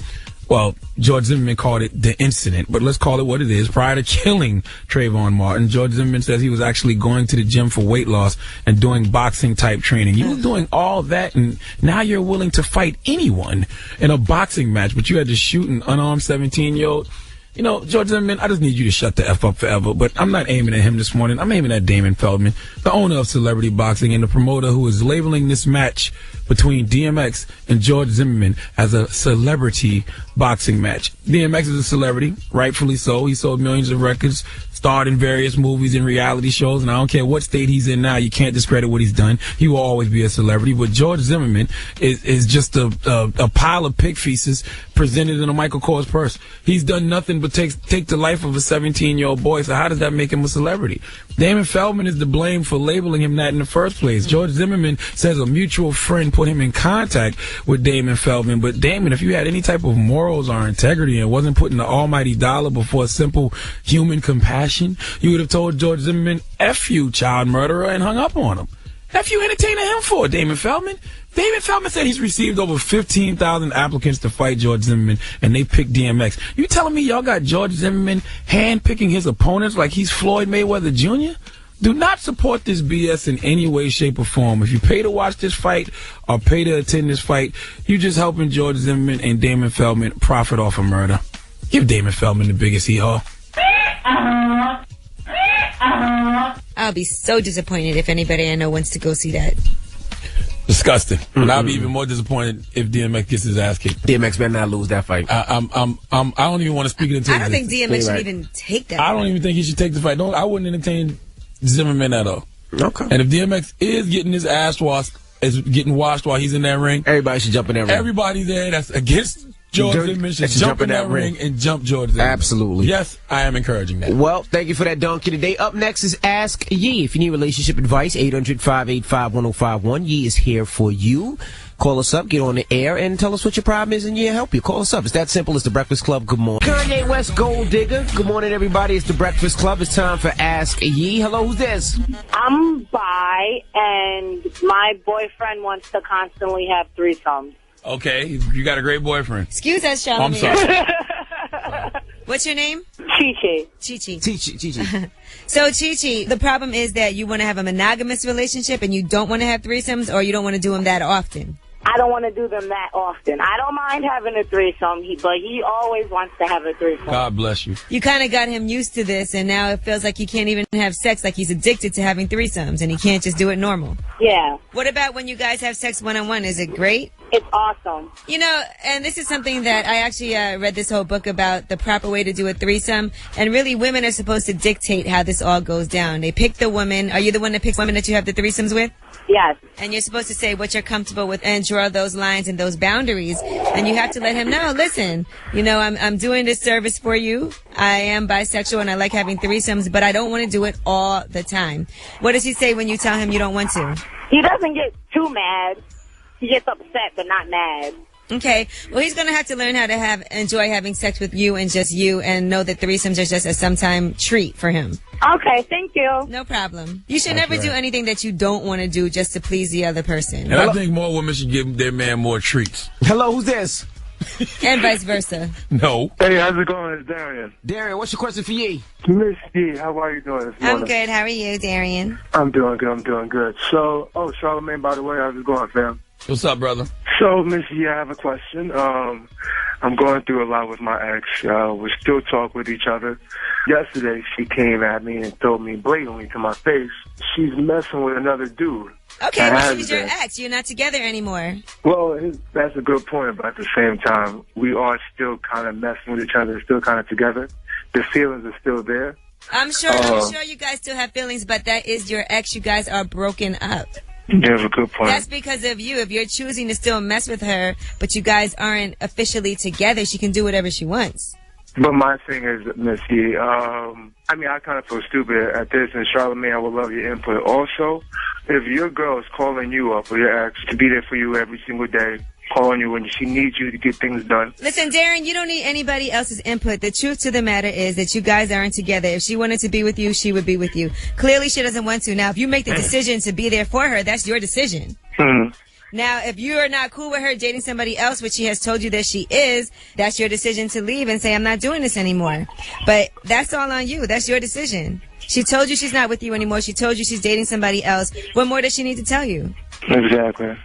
well, George Zimmerman called it the incident, but let's call it what it is. Prior to killing Trayvon Martin, George Zimmerman says he was actually going to the gym for weight loss and doing boxing-type training. You were doing all that, and now you're willing to fight anyone in a boxing match, but you had to shoot an unarmed 17-year-old. You know, George Zimmerman, I just need you to shut the F up forever, but I'm not aiming at him this morning. I'm aiming at Damon Feldman, the owner of Celebrity Boxing and the promoter who is labeling this match between DMX and George Zimmerman as a celebrity boxing match. DMX is a celebrity, rightfully so. He sold millions of records, starred in various movies and reality shows, and I don't care what state he's in now, you can't discredit what he's done. He will always be a celebrity. But George Zimmerman is just a pile of pig feces presented in a Michael Kors purse. He's done nothing but take the life of a 17-year-old boy, so how does that make him a celebrity? Damon Feldman is to blame for labeling him that in the first place. George Zimmerman says a mutual friend put him in contact with Damon Feldman, but Damon, if you had any type of morals or integrity and wasn't putting the almighty dollar before simple human compassion, you would have told George Zimmerman, F you, child murderer, and hung up on him. F you entertaining him for, Damon Feldman? Damon Feldman said he's received over 15,000 applicants to fight George Zimmerman, and they picked DMX. You telling me y'all got George Zimmerman hand-picking his opponents like he's Floyd Mayweather Jr.? Do not support this BS in any way, shape, or form. If you pay to watch this fight or pay to attend this fight, you're just helping George Zimmerman and Damon Feldman profit off of murder. Give Damon Feldman the biggest hee-haw. I'll be so disappointed if anybody I know wants to go see that. Disgusting. And I'll be even more disappointed if DMX gets his ass kicked. DMX better not lose that fight. I don't even want to speak it into I don't think DMX should even take that fight. I don't even think he should take the fight. I wouldn't entertain Zimmerman at all. Okay. And if DMX is getting his ass washed, is getting washed while he's in that ring, everybody should jump in that ring. Everybody there that's against George Zimmerman should jump in that ring and jump George Zimmerman. Absolutely. Yes, I am encouraging that. Well, thank you for that donkey today. Up next is Ask Yee. If you need relationship advice, 800-585-1051. Yee is here for you. Call us up, get on the air, and tell us what your problem is, and Yee will help you. Call us up. It's that simple. It's The Breakfast Club. Good morning. Kanye West Gold Digger. Good morning, everybody. It's The Breakfast Club. It's time for Ask Yee. Hello, who's this? I'm bi, and my boyfriend wants to constantly have threesomes. Okay, you got a great boyfriend. Excuse us, Charlamagne. I'm sorry. What's your name? Chi-Chi. Chi-Chi. So, Chi-Chi, the problem is that you want to have a monogamous relationship and you don't want to have threesomes, or you don't want to do them that often? I don't want to do them that often. I don't mind having a threesome, but he always wants to have a threesome. God bless you. You kind of got him used to this, and now it feels like he can't even have sex, like he's addicted to having threesomes, and he can't just do it normal. Yeah. What about when you guys have sex one-on-one? Is it great? It's awesome. You know, and this is something that I actually read this whole book about, the proper way to do a threesome, and really women are supposed to dictate how this all goes down. They pick the woman. Are you the one that picks women that you have the threesomes with? Yes. And you're supposed to say what you're comfortable with and draw those lines and those boundaries. And you have to let him know, listen, you know, I'm doing this service for you. I am bisexual and I like having threesomes, but I don't want to do it all the time. What does he say when you tell him you don't want to? He doesn't get too mad. He gets upset, but not mad. Okay. Well, he's going to have to learn how to enjoy having sex with you and just you, and know that threesomes are just a sometime treat for him. Okay, thank you. No problem. You should never do anything that you don't want to do just to please the other person. And I think more women should give their man more treats. Hello, who's this? And vice versa. No. Hey, how's it going? It's Darian. Darian, what's your question for Yee? Miss Yee, how are you doing this morning? I'm good. How are you, Darian? I'm doing good. So, Charlamagne, by the way, how's it going, fam? What's up, brother? So, Miss Yee, I have a question. I'm going through a lot with my ex. We still talk with each other. Yesterday, she came at me and told me blatantly to my face, she's messing with another dude. Okay, well, she's your ex. You're not together anymore. Well, that's a good point, but at the same time, we are still kind of messing with each other, still kind of together. The feelings are still there. I'm sure you guys still have feelings, but that is your ex. You guys are broken up. You have a good point. That's because of you. If you're choosing to still mess with her, but you guys aren't officially together, she can do whatever she wants. But my thing is, Miss Yee, I mean, I kind of feel stupid at this, and Charlamagne, I would love your input. Also, if your girl is calling you up or your ex to be there for you every single day, calling you when she needs you to get things done. Listen, Darren, you don't need anybody else's input. The truth to the matter is that you guys aren't together. If she wanted to be with you, she would be with you. Clearly, she doesn't want to. Now, if you make the decision to be there for her, that's your decision. Now, if you are not cool with her dating somebody else, which she has told you that she is, that's your decision to leave and say, I'm not doing this anymore. But that's all on you. That's your decision. She told you she's not with you anymore. She told you she's dating somebody else. What more does she need to tell you? Exactly.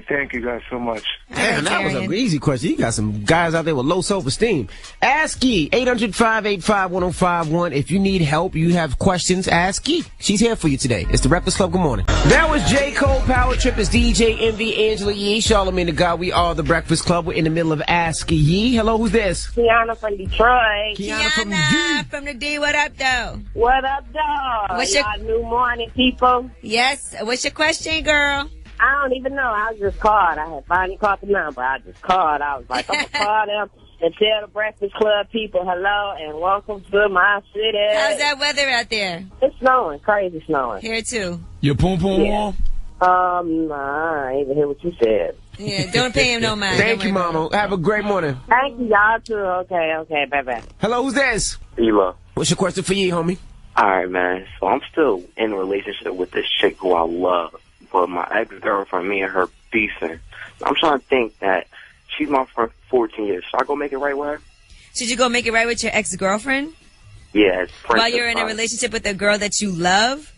Thank you guys so much. Damn, that was an easy question. You got some guys out there with low self-esteem. Ask Yee, 800-585-1051. If you need help, you have questions, ask Yee. She's here for you today. It's the Breakfast Club. Good morning. That was J. Cole, Power Trip. It's DJ Envy, Angela Yee, Charlamagne the God. We are the Breakfast Club. We're in the middle of Ask Yee. Hello, who's this? Kiana from Detroit. Kiana from the D. What up, though? What up, though? What's your new morning, people? Yes. What's your question, girl? I don't even know. I just called. I had finally caught the number. I just called. I was like, I'm going to call them and tell the Breakfast Club people hello and welcome to my city. How's that weather out there? It's snowing. Crazy snowing. Here, too. Your poom-poom warm? Nah, I didn't even hear what you said. Yeah, don't pay him no mind. Thank you, Mama. Have a great morning. Thank you, y'all, too. Okay, bye-bye. Hello, who's this? Ela. What's your question for Yee, homie? All right, man. So I'm still in a relationship with this chick who I love. But my ex-girlfriend, me and her beefing. I'm trying to think that she's my friend for 14 years. Should I go make it right with her? Should you go make it right with your ex-girlfriend? Yeah. While you're in a relationship with a girl that you love?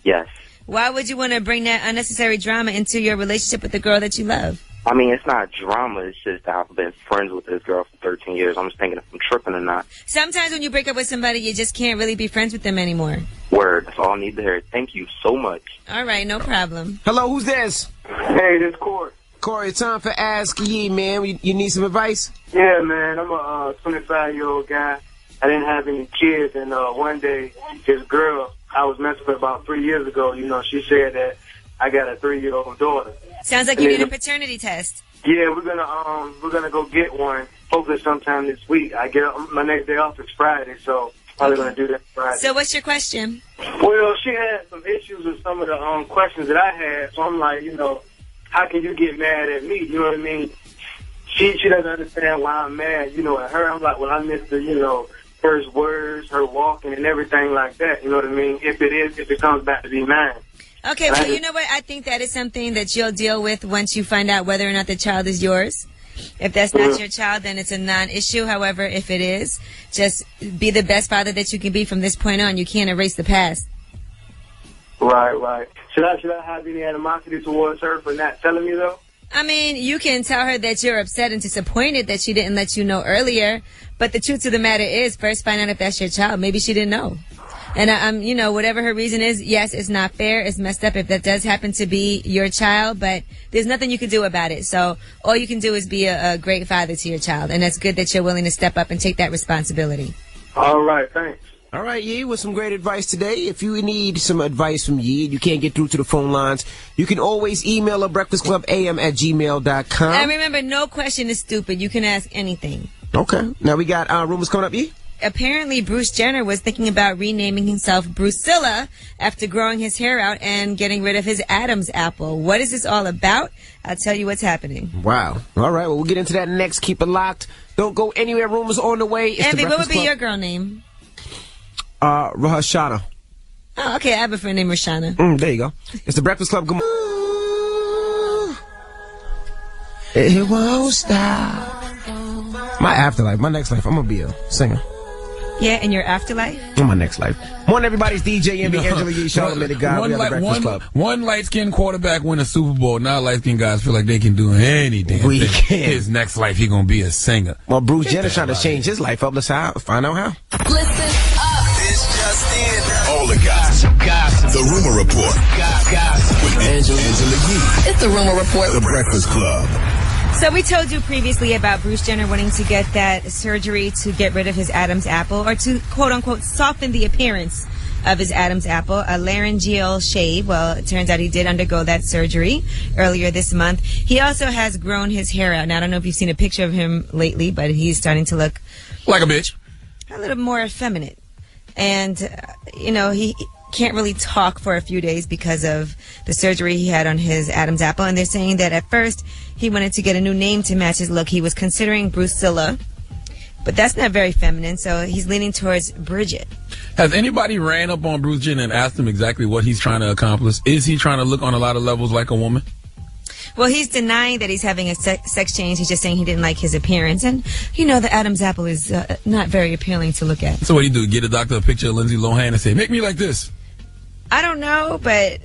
Yes. Why would you want to bring that unnecessary drama into your relationship with the girl that you love? I mean, it's not drama. It's just that I've been friends with this girl for 13 years. I'm just thinking if I'm tripping or not. Sometimes when you break up with somebody, you just can't really be friends with them anymore. Word. That's all I need to hear. Thank you so much. All right, no problem. Hello, who's this? Hey, this is Corey. Corey, it's time for Ask Yee, man. You need some advice? Yeah, man. I'm a 25-year-old guy. I didn't have any kids, and one day, this girl I was messing with about 3 years ago, you know, she said that I got a 3-year-old daughter. Sounds like you need a paternity test. Yeah, we're gonna go get one. Hopefully sometime this week. I get my next day off is Friday, so probably gonna do that Friday. So what's your question? Well, she had some issues with some of the questions that I had, so I'm like, you know, how can you get mad at me? You know what I mean? She doesn't understand why I'm mad. You know, at her, I'm like, well, I missed the, you know, first words, her walking and everything like that. You know what I mean? If it comes back to be mine. Okay, well, you know what? I think that is something that you'll deal with once you find out whether or not the child is yours. If that's not your child, then it's a non-issue. However, if it is, just be the best father that you can be from this point on. You can't erase the past. Right. Should I have any animosity towards her for not telling me, though? I mean, you can tell her that you're upset and disappointed that she didn't let you know earlier. But the truth of the matter is, first find out if that's your child. Maybe she didn't know. And, you know, whatever her reason is, yes, it's not fair. It's messed up if that does happen to be your child, but there's nothing you can do about it. So all you can do is be a great father to your child. And that's good that you're willing to step up and take that responsibility. All right. Thanks. All right, Yee, with some great advice today. If you need some advice from Yee and you can't get through to the phone lines, you can always email her breakfastclubam@gmail.com. And remember, no question is stupid. You can ask anything. Okay. Now we got rumors coming up, Yee? Apparently, Bruce Jenner was thinking about renaming himself Brucilla after growing his hair out and getting rid of his Adam's apple. What is this all about? I'll tell you what's happening. Wow. All right, well, we'll get into that next. Keep it locked. Don't go anywhere. Rumors on the way. Envy, what would be your girl name? Rahashana. Oh, okay. I have a friend named Rashana. There you go. It's the Breakfast Club. Good morning. It won't stop. My afterlife, my next life, I'm going to be a singer. Yeah, in your afterlife? In my next life. Morning, everybody's DJ Envy, Angela Yee, Charlamagne the God. We have the Breakfast Club. One light-skinned quarterback win a Super Bowl. Now light-skinned guys feel like they can do anything. We can. His next life, he going to be a singer. Well, Bruce Jenner's trying to change his life up. Let's find out how. Listen up. It's just in. All the gossip. The Rumor Report. Gossip. With Angela Yee. It's the Rumor Report. The Breakfast Club. So we told you previously about Bruce Jenner wanting to get that surgery to get rid of his Adam's apple, or to, quote-unquote, soften the appearance of his Adam's apple, a laryngeal shave. Well, it turns out he did undergo that surgery earlier this month. He also has grown his hair out. Now, I don't know if you've seen a picture of him lately, but he's starting to look... like a bitch. A little more effeminate. And, you know, he can't really talk for a few days because of the surgery he had on his Adam's apple. And they're saying that at first he wanted to get a new name to match his look. He was considering Brucilla, but that's not very feminine, so he's leaning towards Bridget. Has anybody ran up on Bruce Jenner and asked him exactly what he's trying to accomplish? Is he trying to look on a lot of levels like a woman? Well, he's denying that he's having a sex change. He's just saying he didn't like his appearance. And, you know, the Adam's apple is not very appealing to look at. So what do you do? Get a doctor a picture of Lindsay Lohan and say, make me like this? I don't know, but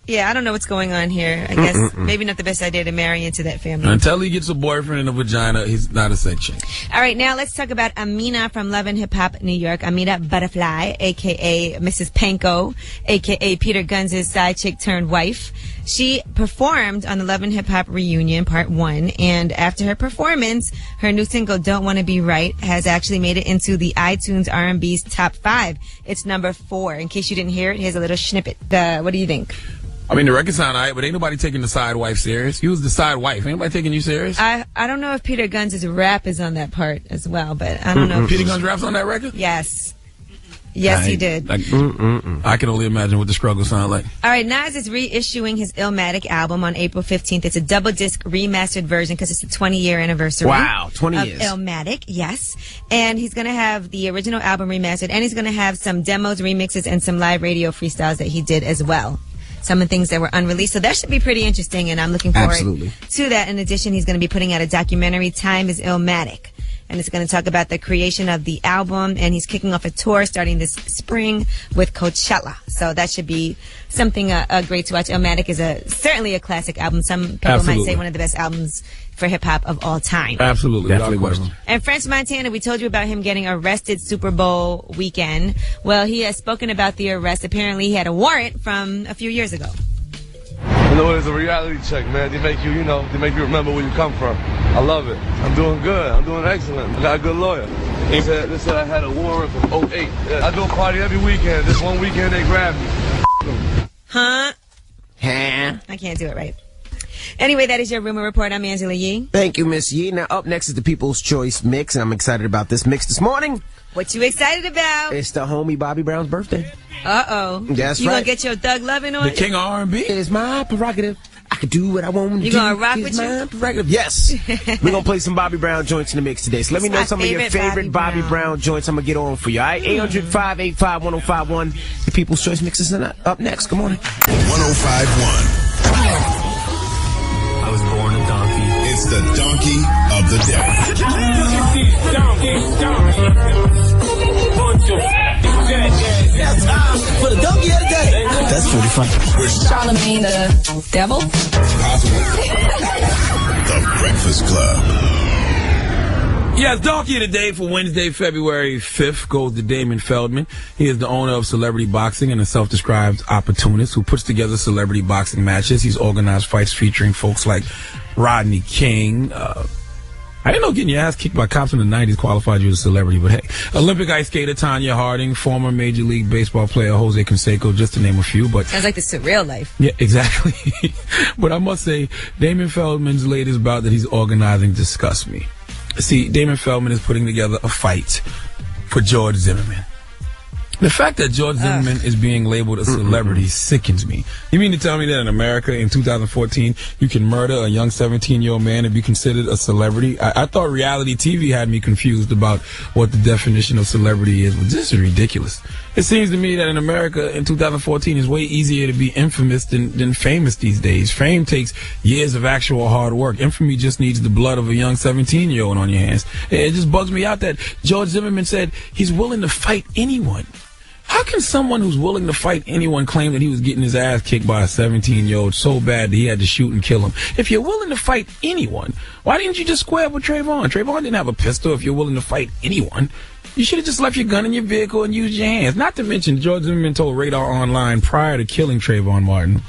Yeah, I don't know what's going on here. I guess maybe not the best idea to marry into that family. Until he gets a boyfriend and a vagina, he's not a section. All right, now let's talk about Amina from Love and Hip Hop New York. Amina Butterfly, a.k.a. Mrs. Panko, a.k.a. Peter Guns' side chick turned wife. She performed on the Love and Hip Hop Reunion Part 1, and after her performance, her new single, Don't Wanna Be Right, has actually made it into the iTunes R&B's top 5. It's number 4. In case you didn't hear it, here's a little snippet. What do you think? I mean, the record sound alright, but ain't nobody taking the side wife serious. You was the side wife. Ain't nobody taking you serious? I don't know if Peter Guns' rap is on that part as well, but I don't know. Peter Guns' rap's on that record? Yes. Yes, he did. I can only imagine what the struggle sound like. All right, Nas is reissuing his Illmatic album on April 15th. It's a double-disc remastered version because it's the 20-year anniversary. Wow, 20 years. Illmatic, yes. And he's going to have the original album remastered, and he's going to have some demos, remixes, and some live radio freestyles that he did as well. Some of the things that were unreleased. So that should be pretty interesting, and I'm looking forward to that. In addition, he's going to be putting out a documentary, Time is Illmatic. And it's going to talk about the creation of the album, and he's kicking off a tour starting this spring with Coachella. So that should be something great to watch. Illmatic is certainly a classic album. Some people might say one of the best albums for hip-hop of all time. Absolutely. Definitely. And French Montana, we told you about him getting arrested Super Bowl weekend. Well, he has spoken about the arrest. Apparently, he had a warrant from a few years ago. You know, it's a reality check, man. They make you, they make you remember where you come from. I love it. I'm doing good. I'm doing excellent. I got a good lawyer. They said I had a warrant from 08. Yeah, I do a party every weekend. This one weekend they grabbed me. Huh? I can't do it right. Anyway, that is your Rumor Report. I'm Angela Yee. Thank you, Miss Yee. Now, up next is the People's Choice Mix, and I'm excited about this mix this morning. What you excited about? It's the homie Bobby Brown's birthday. Uh-oh. That's you right. Gonna get your thug loving on? The king of R&B? It's my prerogative. I can do what I want to do. You gonna rock with my prerogative. Yes. We're gonna play some Bobby Brown joints in the mix today. So let me know some of your favorite Bobby Brown joints. I'm gonna get on for you. All right? 800-585-1051. The People's Choice Mix is up next. Good morning. 1051. I was born a donkey. It's the donkey of the day. That's time for the donkey of the day. That's pretty funny. Charlamagne the devil. The Breakfast Club. Yes, Donkey of the Day for Wednesday, February 5th goes to Damon Feldman. He is the owner of Celebrity Boxing and a self-described opportunist who puts together celebrity boxing matches. He's organized fights featuring folks like Rodney King. I didn't know getting your ass kicked by cops in the 90s qualified you as a celebrity, but hey. Olympic ice skater Tanya Harding, former Major League Baseball player Jose Canseco, just to name a few. But sounds like the surreal life. Yeah, exactly. But I must say, Damon Feldman's latest bout that he's organizing disgusts me. See, Damon Feldman is putting together a fight for George Zimmerman. The fact that George Zimmerman is being labeled a celebrity sickens me. You mean to tell me that in America in 2014 you can murder a young 17-year-old man and be considered a celebrity? I thought reality TV had me confused about what the definition of celebrity is, but this is ridiculous. It seems to me that in America in 2014 it's way easier to be infamous than famous these days. Fame takes years of actual hard work. Infamy just needs the blood of a young 17-year-old on your hands. It just bugs me out that George Zimmerman said he's willing to fight anyone. How can someone who's willing to fight anyone claim that he was getting his ass kicked by a 17-year-old so bad that he had to shoot and kill him? If you're willing to fight anyone, why didn't you just square up with Trayvon? Trayvon didn't have a pistol. If you're willing to fight anyone, you should have just left your gun in your vehicle and used your hands. Not to mention, George Zimmerman told Radar Online prior to killing Trayvon Martin,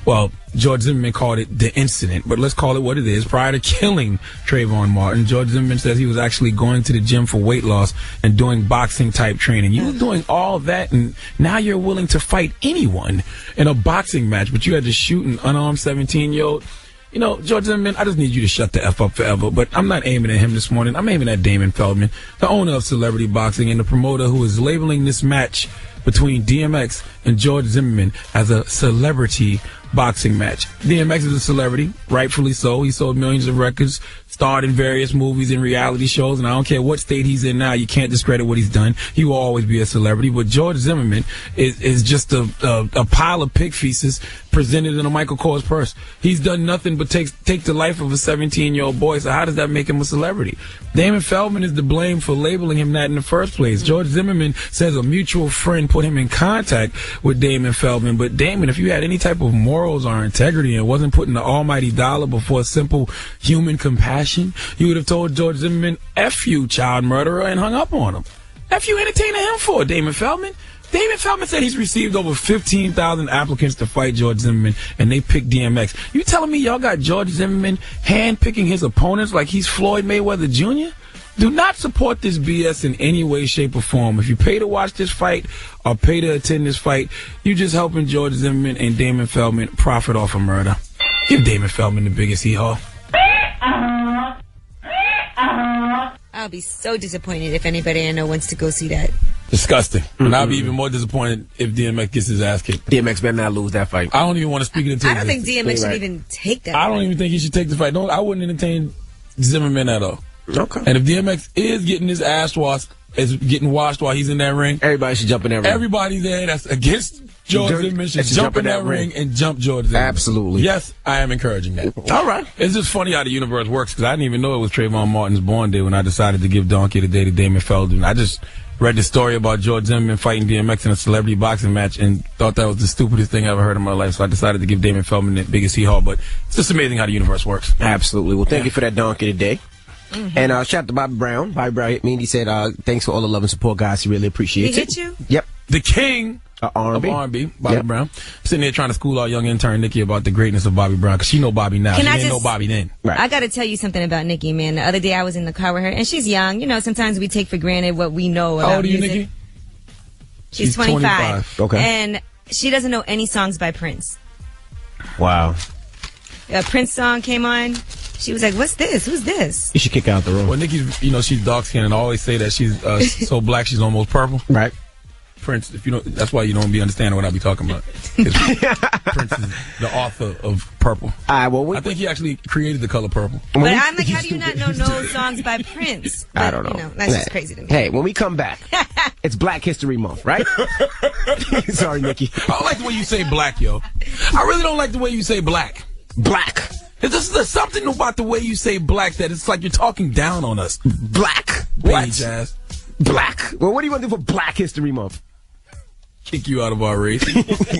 well, George Zimmerman called it the incident, but let's call it what it is. Prior to killing Trayvon Martin, George Zimmerman says he was actually going to the gym for weight loss and doing boxing type training. You were doing all that, and now you're willing to fight anyone in a boxing match, but you had to shoot an unarmed 17-year-old. You know, George Zimmerman, I just need you to shut the F up forever, but I'm not aiming at him this morning. I'm aiming at Damon Feldman, the owner of Celebrity Boxing and the promoter who is labeling this match between DMX and George Zimmerman as a celebrity boxing match. DMX is a celebrity, rightfully so. He sold millions of records, starred in various movies and reality shows, and I don't care what state he's in now, you can't discredit what he's done. He will always be a celebrity. But George Zimmerman is just a pile of pig feces presented in a Michael Kors purse. He's done nothing but take the life of a 17-year-old boy, so how does that make him a celebrity? Damon Feldman is to blame for labeling him that in the first place. George Zimmerman says a mutual friend put him in contact with Damon Feldman, but Damon, if you had any type of moral morals or integrity and wasn't putting the almighty dollar before simple human compassion, you would have told George Zimmerman, F you, child murderer, and hung up on him. F you entertaining him for, Damon Feldman. Damon Feldman said he's received over 15,000 applicants to fight George Zimmerman, and they picked DMX. You telling me y'all got George Zimmerman hand-picking his opponents like he's Floyd Mayweather Jr.? Do not support this BS in any way, shape, or form. If you pay to watch this fight or pay to attend this fight, you're just helping George Zimmerman and Damon Feldman profit off of murder. Give Damon Feldman the biggest hee-haw. I'll be so disappointed if anybody I know wants to go see that. Disgusting. And I'll be even more disappointed if DMX gets his ass kicked. DMX better not lose that fight. I don't even want to speak it into I don't think DMX should even take that I don't even think he should take the fight. I wouldn't entertain Zimmerman at all. Okay. And if DMX is getting his ass washed, is getting washed while he's in that ring, everybody should jump in that ring. Everybody there that's against George Zimmerman should jump in that ring and jump George Zimmerman. Absolutely. Yes, I am encouraging that. All right. It's just funny how the universe works because I didn't even know it was Trayvon Martin's born day when I decided to give Donkey the Day to Damon Feldman. I just read the story about George Zimmerman fighting DMX in a celebrity boxing match and thought that was the stupidest thing I ever heard in my life. So I decided to give Damon Feldman the biggest hee-haw. But it's just amazing how the universe works. Absolutely. Well, thank you for that Donkey today. And shout out to Bobby Brown. Bobby Brown hit me and he said, thanks for all the love and support, guys. He really appreciates it. He hit you? Yep. The king R&B. of R&B, Bobby Brown. Sitting there trying to school our young intern Nikki about the greatness of Bobby Brown because she know Bobby now. She didn't know Bobby then. Right. I got to tell you something about Nikki, man. The other day I was in the car with her, and she's young. You know, sometimes we take for granted what we know about How old are you, music. Nikki? She's 25. Okay. And she doesn't know any songs by Prince. Wow. A Prince song came on. She was like, what's this? Who's this? You should kick her out the room. Well, Nikki's, she's dark-skinned and I always say that she's so black she's almost purple. Right. Prince, that's why you don't be understanding what I be talking about. Prince is the author of purple. I think he actually created the color purple. But I'm like, how do you not know no songs by Prince? But, I don't know. That's just crazy to me. Hey, when we come back, it's Black History Month, right? Sorry, Nikki. I don't like the way you say black, yo. I really don't like the way you say black. Black. There's something about the way you say black that it's like you're talking down on us. Black. What? Ass. Black. Well, what do you want to do for Black History Month? Kick you out of our race.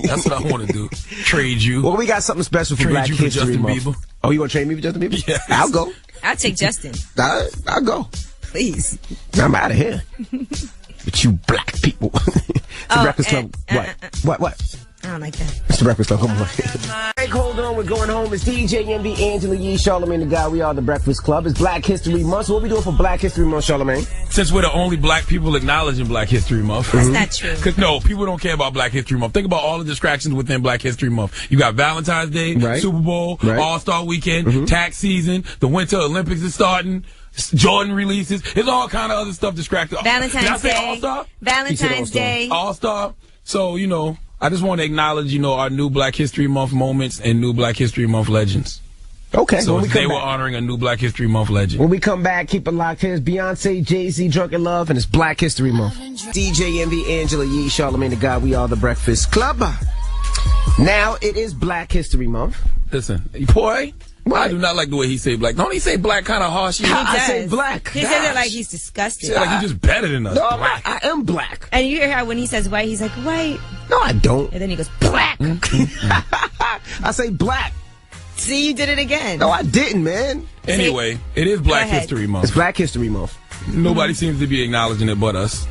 That's what I want to do. Trade you. Well, we got something special for Black History Month. Bieber. Oh, you want to trade me for Justin Bieber? Yes. I'll go. I'll take Justin. I'll go. Please. I'm out of here. But you black people. It's the Breakfast Club. What? I don't like that. It's the Breakfast Club. Come on. Hey, hold on. We're going home. It's DJ MV, Angela Yee, Charlamagne the Guy. We are the Breakfast Club. It's Black History Month. So what we doing for Black History Month, Charlamagne? Since we're the only black people acknowledging Black History Month. That's not true. Because, no, people don't care about Black History Month. Think about all the distractions within Black History Month. You got Valentine's Day, right. Super Bowl, right. All-Star Weekend, tax season, the Winter Olympics is starting. Jordan releases. There's all kind of other stuff distracted. Valentine's Day. All-Star? Valentine's Day. All-Star. So, I just want to acknowledge, our new Black History Month moments and new Black History Month legends. Okay. So today we're honoring a new Black History Month legend. When we come back, keep it locked. Here's Beyonce, Jay-Z, Drunken Love, and it's Black History Month. DJ MV, Angela Yee, Charlamagne the Guy. We are the Breakfast Club. Now it is Black History Month. Listen, boy. What? I do not like the way he say black. Don't he say black kind of harsh? I say black. He says it like he's disgusted. Like he's just better than us. No, I am black. And you hear how when he says white, he's like, white. No, I don't. And then he goes, black. I say black. See, you did it again. No, I didn't, man. Anyway, it is Black History Month. It's Black History Month. Nobody seems to be acknowledging it but us.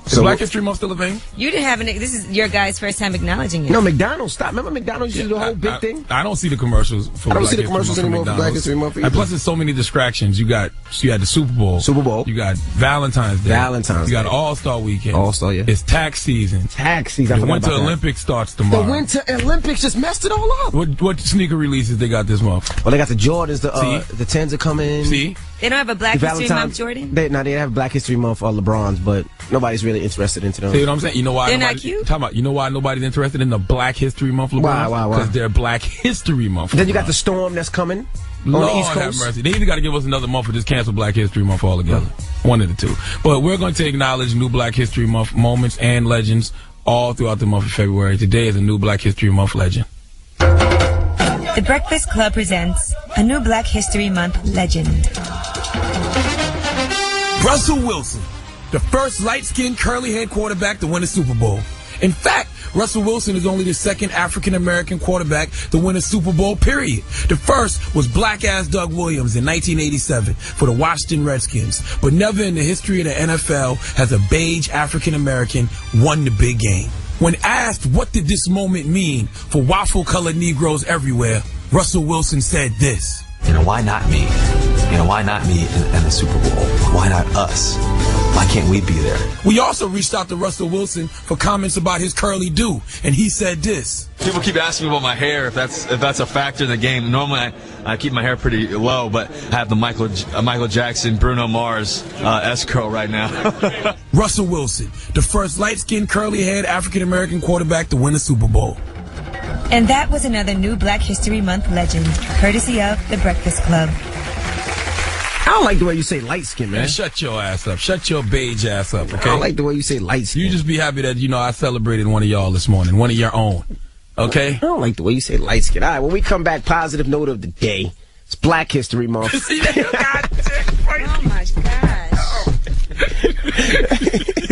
Is Black History Month still a thing? You didn't have this is your guy's first time acknowledging it. No, McDonald's stopped. Remember McDonald's used to do the whole big thing? I don't see the commercials for I don't see the commercials anymore for Black History Month. And plus, there's so many distractions. You had the Super Bowl. You got Valentine's Day. You got All-Star Weekend. All-Star, yeah. It's tax season. The Winter Olympics starts tomorrow. The Winter Olympics just messed it all up. What sneaker releases they got this month? Well, they got the Jordans. The 10s are coming. See? They don't have a Black History Month, Jordan? They have Black History Month LeBrons, but nobody's really interested into them. See what I'm saying? You know why? They're not cute? You know why nobody's interested in the Black History Month LeBrons? Why? Because they're Black History Month. Then you got the storm that's coming on the East Coast. Have mercy. They either got to give us another month or just cancel Black History Month altogether. One of the two. But we're going to acknowledge new Black History Month moments and legends all throughout the month of February. Today is a new Black History Month legend. The Breakfast Club presents a new Black History Month legend. Russell Wilson, the first light-skinned, curly-haired quarterback to win a Super Bowl. In fact, Russell Wilson is only the second African-American quarterback to win a Super Bowl, period. The first was black-ass Doug Williams in 1987 for the Washington Redskins. But never in the history of the NFL has a beige African-American won the big game. When asked what did this moment mean for waffle-colored Negroes everywhere, Russell Wilson said this. Why not me? Why not me in the Super Bowl? Why not us? Why can't we be there? We also reached out to Russell Wilson for comments about his curly do, and he said this. People keep asking me about my hair, if that's a factor in the game. Normally, I keep my hair pretty low, but I have the Michael Jackson, Bruno Mars S-curl right now. Russell Wilson, the first light-skinned, curly-haired African-American quarterback to win a Super Bowl. And that was another new Black History Month legend, courtesy of The Breakfast Club. I don't like the way you say light skin, man. Shut your ass up. Shut your beige ass up, okay? I don't like the way you say light skin. You just be happy that, I celebrated one of y'all this morning, one of your own, okay? I don't like the way you say light skin. All right, when we come back, positive note of the day. It's Black History Month. Oh, my gosh.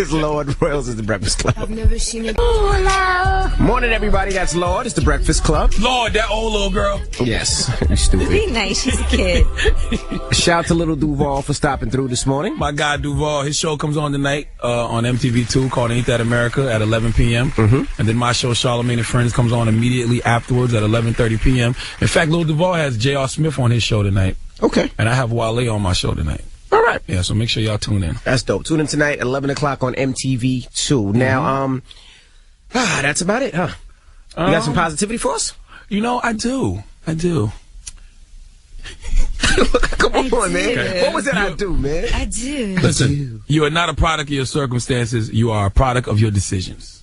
It's Lord Royals is The Breakfast Club. I've never seen it. Morning, everybody. That's Lord. It's The Breakfast Club. Lord, that old little girl. Yes. You stupid. Be nice. She's a kid. Shout to Lil Duval for stopping through this morning. My guy Duval, his show comes on tonight on MTV2 called Ain't That America at 11 p.m. And then my show, Charlamagne and Friends, comes on immediately afterwards at 11:30 p.m. In fact, Lil Duval has J.R. Smith on his show tonight. Okay. And I have Wale on my show tonight. All right. Yeah, so make sure y'all tune in. That's dope. Tune in tonight at 11 o'clock on MTV2. Now, that's about it, huh? You got some positivity for us? I do. Come on, man. Okay. What was that I do, man? I do. Listen, you are not a product of your circumstances. You are a product of your decisions.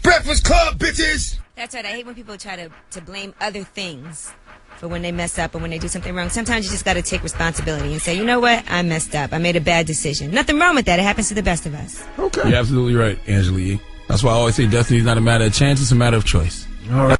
Breakfast Club, bitches! That's right. I hate when people try to blame other things for when they mess up or when they do something wrong. Sometimes you just got to take responsibility and say, you know what? I messed up. I made a bad decision. Nothing wrong with that. It happens to the best of us. Okay. You're absolutely right, Angela Yee. That's why I always say destiny is not a matter of chance. It's a matter of choice. All right.